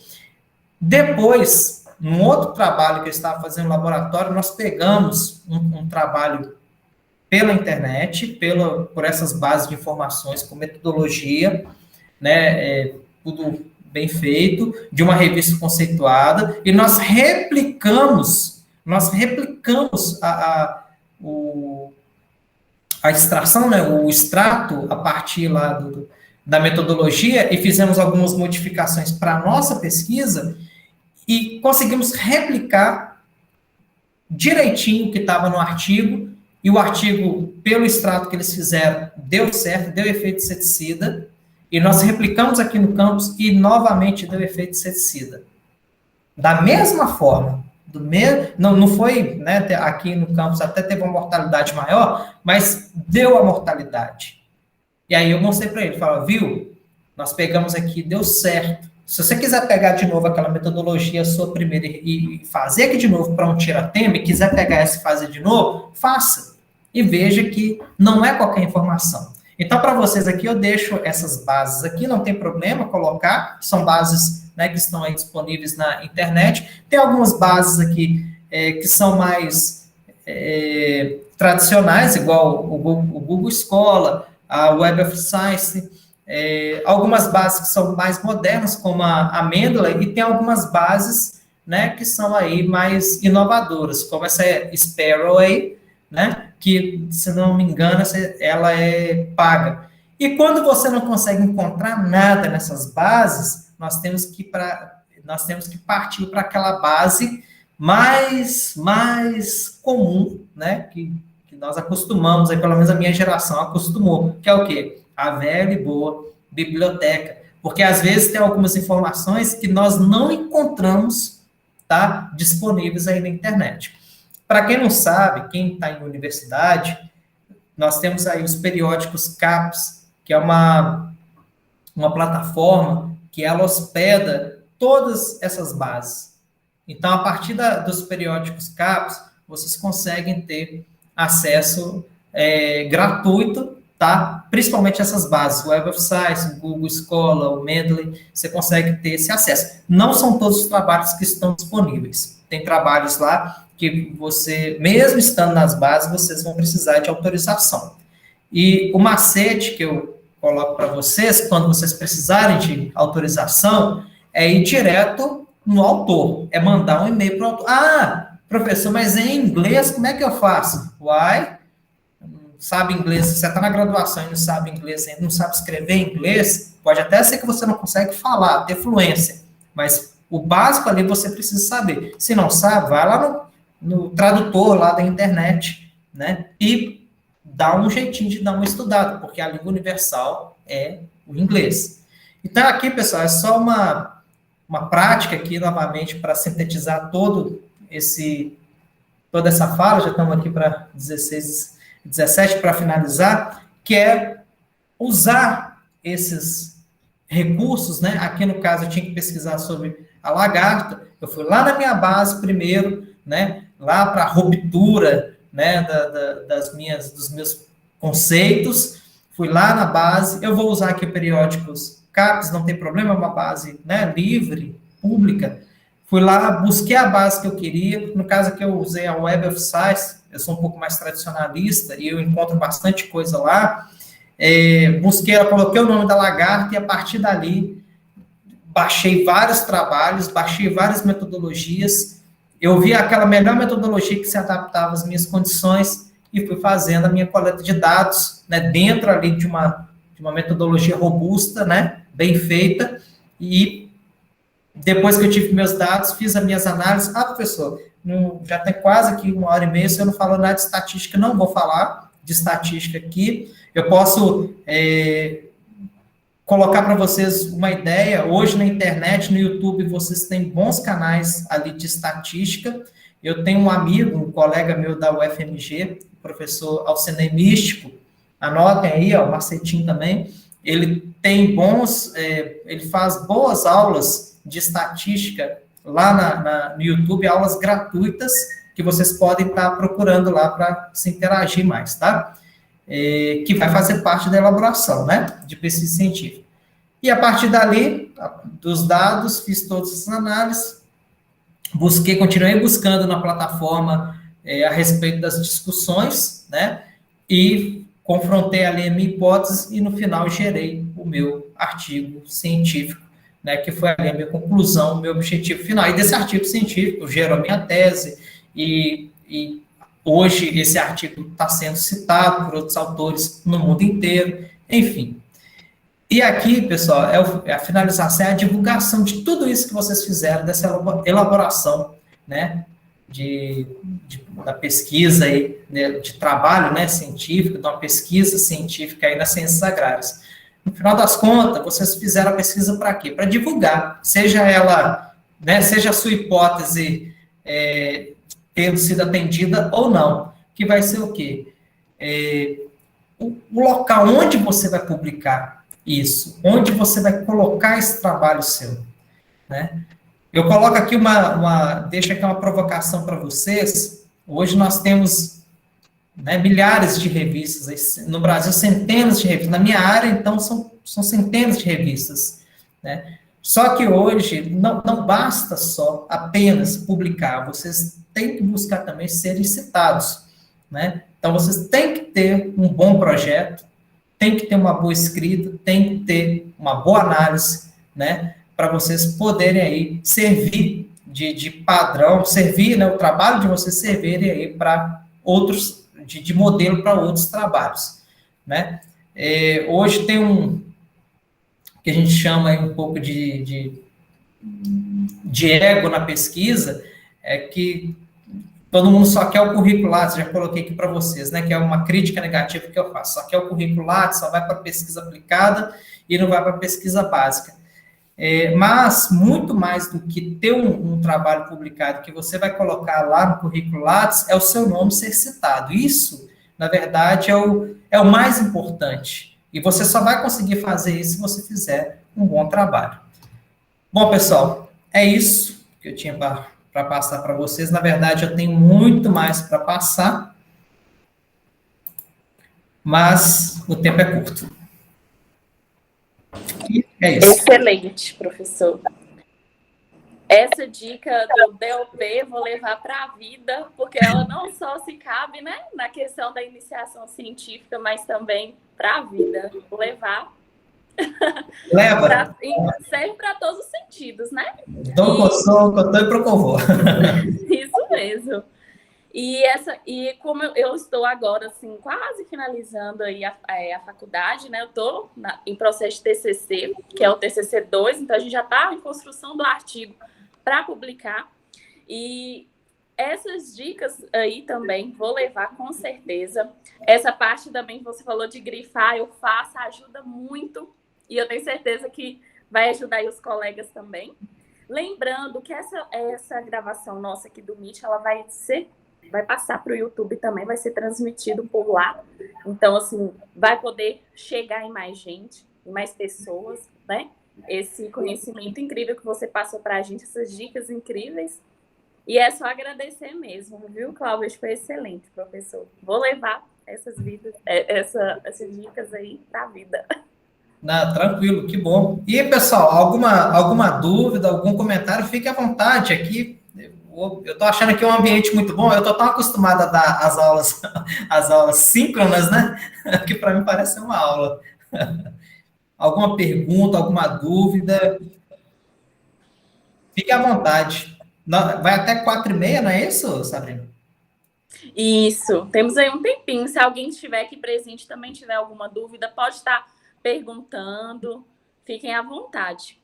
B: Depois, num outro trabalho que eu estava fazendo no laboratório, nós pegamos um trabalho pela internet, por essas bases de informações com metodologia, né, tudo bem feito, de uma revista conceituada, e nós replicamos a extração, né, o extrato a partir lá da metodologia, e fizemos algumas modificações para a nossa pesquisa, e conseguimos replicar direitinho o que estava no artigo, e o artigo, pelo extrato que eles fizeram, deu certo, deu efeito inseticida, e nós replicamos aqui no campus, e novamente deu efeito inseticida. Da mesma forma, não foi, né, aqui no campus até teve uma mortalidade maior, mas deu a mortalidade. E aí eu mostrei para ele, falei, viu, nós pegamos aqui, deu certo. Se você quiser pegar de novo aquela metodologia sua primeira e fazer aqui de novo para um tiratema, e quiser pegar essa e fazer de novo, faça. E veja que não é qualquer informação. Então, para vocês aqui, eu deixo essas bases aqui, não tem problema colocar, são bases, né, que estão aí disponíveis na internet. Tem algumas bases aqui que são mais tradicionais, igual o Google Scholar, a Web of Science, algumas bases que são mais modernas, como a Mendeley, e tem algumas bases, né, que são aí mais inovadoras, como essa Sparrowway, né, que, se não me engano, ela é paga. E quando você não consegue encontrar nada nessas bases, nós temos que partir para aquela base mais comum, né, que nós acostumamos, aí, pelo menos a minha geração acostumou, que é o quê? A velha e boa biblioteca. Porque, às vezes, tem algumas informações que nós não encontramos, tá, disponíveis aí na internet. Para quem não sabe, quem está em universidade, nós temos aí os periódicos CAPES, que é uma plataforma que ela hospeda todas essas bases. Então, a partir dos periódicos CAPES, vocês conseguem ter acesso gratuito, tá? Principalmente essas bases, Web of Science, Google Scholar, o Mendeley, você consegue ter esse acesso. Não são todos os trabalhos que estão disponíveis. Tem trabalhos lá que você, mesmo estando nas bases, vocês vão precisar de autorização. E o macete que eu coloco para vocês, quando vocês precisarem de autorização, é ir direto no autor, é mandar um e-mail para o autor. Professor, mas em inglês, como é que eu faço? sabe inglês, você está na graduação e não sabe inglês, ainda não sabe escrever inglês, pode até ser que você não consegue falar, ter fluência, mas o básico ali você precisa saber. Se não sabe, vai lá no tradutor lá da internet, né? E dá um jeitinho de dar uma estudada, porque a língua universal é o inglês. Então, aqui, pessoal, é só uma prática aqui, novamente, para sintetizar toda essa fala, já estamos aqui para 16, 17 para finalizar, que é usar esses recursos, né? Aqui, no caso, eu tinha que pesquisar sobre a lagarta, eu fui lá na minha base primeiro, né? Lá para a ruptura, né? Dos meus conceitos, fui lá na base, eu vou usar aqui periódicos CAPES, não tem problema, é uma base, né, livre, pública. Fui lá, busquei a base que eu queria, no caso aqui eu usei a Web of Science, eu sou um pouco mais tradicionalista e eu encontro bastante coisa lá. Busquei, coloquei o nome da lagarta e a partir dali baixei vários trabalhos, baixei várias metodologias, eu vi aquela melhor metodologia que se adaptava às minhas condições e fui fazendo a minha coleta de dados, né, dentro ali de uma metodologia robusta, né, bem feita, e depois que eu tive meus dados, fiz as minhas análises. Professor, já tem quase aqui 1h30, se eu não falo nada de estatística, não vou falar de estatística aqui, eu posso colocar para vocês uma ideia, hoje na internet, no YouTube, vocês têm bons canais ali de estatística. Eu tenho um amigo, um colega meu da UFMG, o professor Alcenei Místico, anotem aí, ó, o Marcetinho também, ele tem ele faz boas aulas de estatística lá no YouTube, aulas gratuitas, que vocês podem estar procurando lá para se interagir mais, tá? Que vai fazer parte da elaboração, né, de pesquisa científica. E a partir dali, dos dados, fiz todas as análises, continuei buscando na plataforma a respeito das discussões, né, e confrontei ali a minha hipótese e no final gerei o meu artigo científico, né, que foi ali a minha conclusão, o meu objetivo final. E desse artigo científico gerou a minha tese e hoje esse artigo está sendo citado por outros autores no mundo inteiro, enfim. E aqui, pessoal, a finalização, é a divulgação de tudo isso que vocês fizeram, dessa elaboração, né, da pesquisa aí, né, de trabalho, né, científico, de uma pesquisa científica aí nas ciências agrárias. No final das contas, vocês fizeram a pesquisa para quê? Para divulgar, seja ela, né, seja a sua hipótese tendo sido atendida ou não, que vai ser o quê? O local onde você vai publicar isso, onde você vai colocar esse trabalho seu, né? Eu coloco aqui deixo aqui uma provocação para vocês. Hoje nós temos, né, milhares de revistas, no Brasil centenas de revistas, na minha área, então, são centenas de revistas, né? Só que hoje não basta só apenas publicar, vocês têm que buscar também serem citados, né? Então, vocês têm que ter um bom projeto, tem que ter uma boa escrita, tem que ter uma boa análise, né? Para vocês poderem aí servir de padrão, servir, né, o trabalho de vocês servirem aí para outros, de modelo para outros trabalhos, né? Hoje tem que a gente chama aí um pouco de ego na pesquisa, que todo mundo só quer o currículo Lattes, já coloquei aqui para vocês, né, que é uma crítica negativa que eu faço, só quer o currículo Lattes, só vai para pesquisa aplicada e não vai para pesquisa básica. Mas, muito mais do que ter um trabalho publicado que você vai colocar lá no currículo Lattes, é o seu nome ser citado. Isso, na verdade, é o mais importante. E você só vai conseguir fazer isso se você fizer um bom trabalho. Bom, pessoal, é isso que eu tinha para passar para vocês. Na verdade, eu tenho muito mais para passar, mas o tempo é curto. E é isso.
A: Excelente, professor. Essa dica do DOP vou levar para a vida, porque ela não só se cabe, né, na questão da iniciação científica, mas também para a vida. Vou levar.
B: Leva.
A: Serve para todos os sentidos, né?
B: Então, eu estou e procovou.
A: Isso mesmo. E como eu estou agora, assim, quase finalizando aí a faculdade, né? Eu estou em processo de TCC, que é o TCC 2, então a gente já está em construção do artigo para publicar. E essas dicas aí também vou levar com certeza. Essa parte também que você falou de grifar, eu faço, ajuda muito. E eu tenho certeza que vai ajudar aí os colegas também. Lembrando que essa gravação nossa aqui do Meet, ela vai passar para o YouTube também, vai ser transmitido por lá. Então, assim, vai poder chegar em mais gente, em mais pessoas, né? Esse conhecimento incrível que você passou para a gente, essas dicas incríveis. E é só agradecer mesmo, viu, Cláudio? Foi excelente, professor. Vou levar essas dicas aí para a vida.
B: Não, tranquilo, que bom. E, pessoal, alguma dúvida, algum comentário, fique à vontade aqui. Eu estou achando aqui um ambiente muito bom. Eu estou tão acostumado a dar as aulas síncronas, né? Que para mim parece uma aula. Alguma pergunta, alguma dúvida, fique à vontade. Vai até 4h30, não é isso, Sabrina?
A: Isso, temos aí um tempinho. Se alguém estiver aqui presente também tiver alguma dúvida, pode estar perguntando. Fiquem à vontade.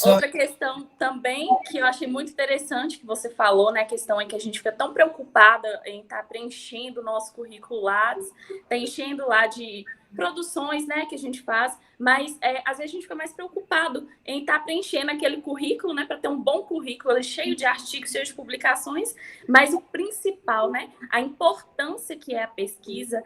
A: Outra questão também que eu achei muito interessante que você falou, né? A questão é que a gente fica tão preocupada em estar preenchendo o nosso currículo Lattes, preenchendo lá de produções, né, que a gente faz, mas às vezes a gente fica mais preocupado em estar preenchendo aquele currículo, né, para ter um bom currículo cheio de artigos, cheio de publicações, mas o principal, né, a importância que é a pesquisa,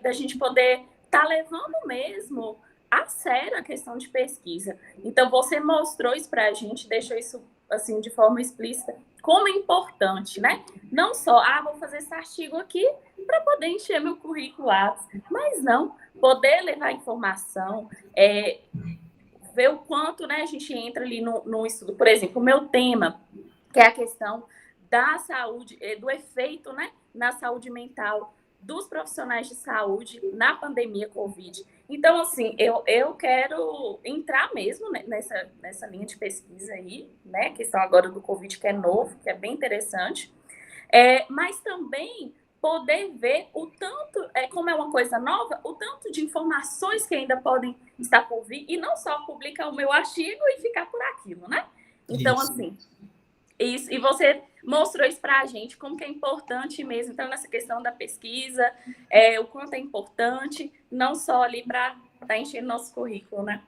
A: da gente poder estar levando mesmo a sério a questão de pesquisa. Então, você mostrou isso para a gente, deixou isso assim de forma explícita, como é importante, né? Não só, vou fazer esse artigo aqui para poder encher meu currículo, mas não, poder levar informação, ver o quanto, né, a gente entra ali no estudo. Por exemplo, o meu tema, que é a questão da saúde, do efeito, né, na saúde mental dos profissionais de saúde na pandemia Covid. Então, assim, eu quero entrar mesmo nessa linha de pesquisa aí, né? A questão agora do Covid, que é novo, que é bem interessante. Mas também poder ver o tanto, como é uma coisa nova, o tanto de informações que ainda podem estar por vir, e não só publicar o meu artigo e ficar por aquilo, né? Então, isso. Assim, isso, e você mostrou isso para a gente, como que é importante mesmo, então, nessa questão da pesquisa, o quanto é importante, não só ali para encher nosso currículo, né?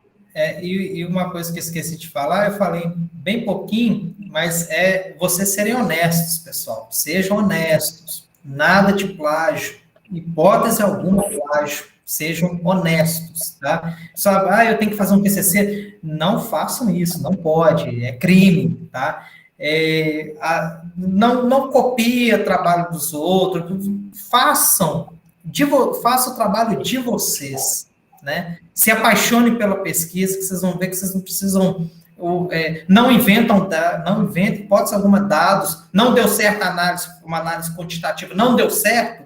B: E uma coisa que eu esqueci de falar, eu falei bem pouquinho, mas vocês serem honestos, pessoal. Sejam honestos. Nada de plágio. Hipótese alguma plágio. Sejam honestos, tá? Só, eu tenho que fazer um TCC. Não façam isso, não pode. É crime, tá? Não copia trabalho dos outros. Façam o trabalho de vocês, né? Se apaixone pela pesquisa, que vocês vão ver que vocês não precisam, não inventam, hipótese alguma, dados, não deu certo uma análise quantitativa, não deu certo,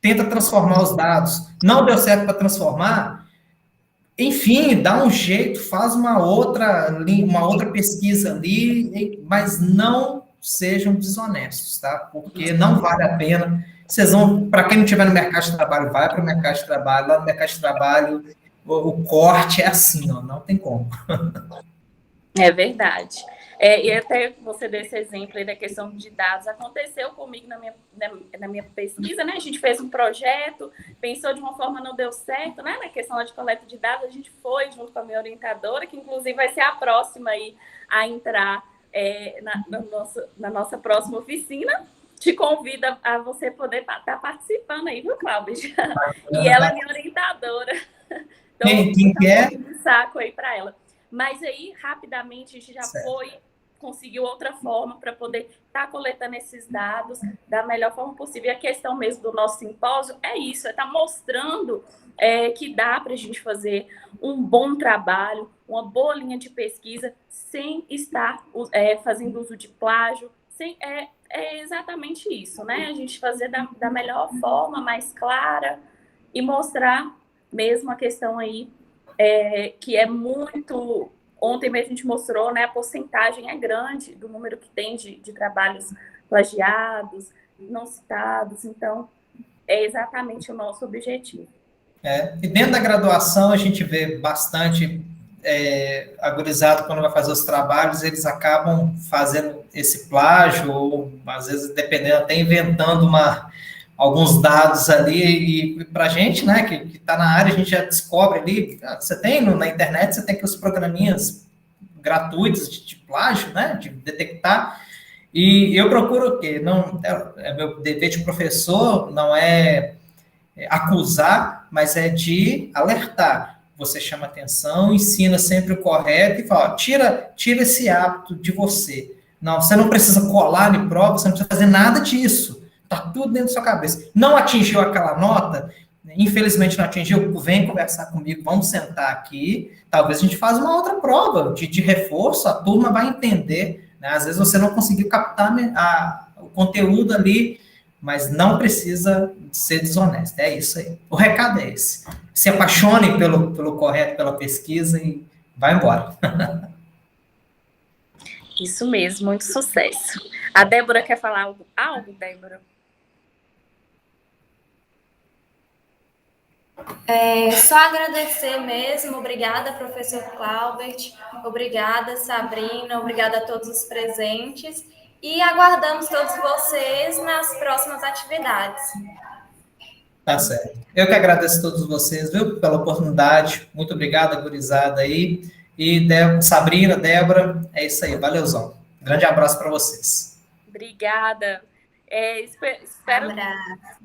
B: tenta transformar os dados, não deu certo para transformar, enfim, dá um jeito, faz uma outra pesquisa ali, mas não sejam desonestos, tá? Porque não vale a pena. Vocês vão, para quem não estiver no mercado de trabalho, vai para o mercado de trabalho, lá no mercado de trabalho, o corte é assim, ó, não tem como.
A: É verdade. E até você deu esse exemplo aí da questão de dados, aconteceu comigo na minha pesquisa, né? A gente fez um projeto, pensou de uma forma, não deu certo, né? Na questão de coleta de dados, a gente foi junto com a minha orientadora, que inclusive vai ser a próxima aí a entrar na nossa próxima oficina. Te convida a você poder estar participando aí, viu, Cláudia? E ela é minha orientadora. Então,
B: quem quer?
A: Um saco aí para ela. Mas aí, rapidamente, a gente já conseguiu outra forma para poder estar coletando esses dados da melhor forma possível. E a questão mesmo do nosso simpósio é isso, estar mostrando que dá para a gente fazer um bom trabalho, uma boa linha de pesquisa, sem estar fazendo uso de plágio. É exatamente isso, né? A gente fazer da melhor forma, mais clara, e mostrar mesmo a questão aí que é muito Ontem mesmo a gente mostrou, né, a porcentagem é grande do número que tem de trabalhos plagiados, não citados, então é exatamente o nosso objetivo.
B: E dentro da graduação a gente vê bastante a gurizada, quando vai fazer os trabalhos, eles acabam fazendo esse plágio, ou às vezes, dependendo, até inventando alguns dados ali, e para a gente, né, que está na área, a gente já descobre ali, você tem na internet, você tem aqui os programinhas gratuitos de plágio, né, de detectar, e eu procuro o quê? Não, meu dever de professor não é acusar, mas é de alertar. Você chama atenção, ensina sempre o correto e fala, tira esse hábito de você. Não, você não precisa colar em prova, você não precisa fazer nada disso. Está tudo dentro da sua cabeça. Não atingiu aquela nota, infelizmente não atingiu, vem conversar comigo, vamos sentar aqui, talvez a gente faça uma outra prova de reforço, a turma vai entender, né? Às vezes você não conseguiu captar o conteúdo ali, mas não precisa ser desonesto, é isso aí. O recado é esse. Se apaixone pelo correto, pela pesquisa e vai embora.
A: Isso mesmo, muito sucesso. A Débora quer falar algo, Débora?
C: Só agradecer mesmo, obrigada, professor Claubert, obrigada, Sabrina, obrigada a todos os presentes e aguardamos todos vocês nas próximas atividades.
B: Tá certo. Eu que agradeço a todos vocês, viu, pela oportunidade. Muito obrigado, gurizada aí. E Sabrina, Débora, é isso aí, valeuzão. Grande abraço para vocês.
A: Obrigada. Espero...
C: Abraço.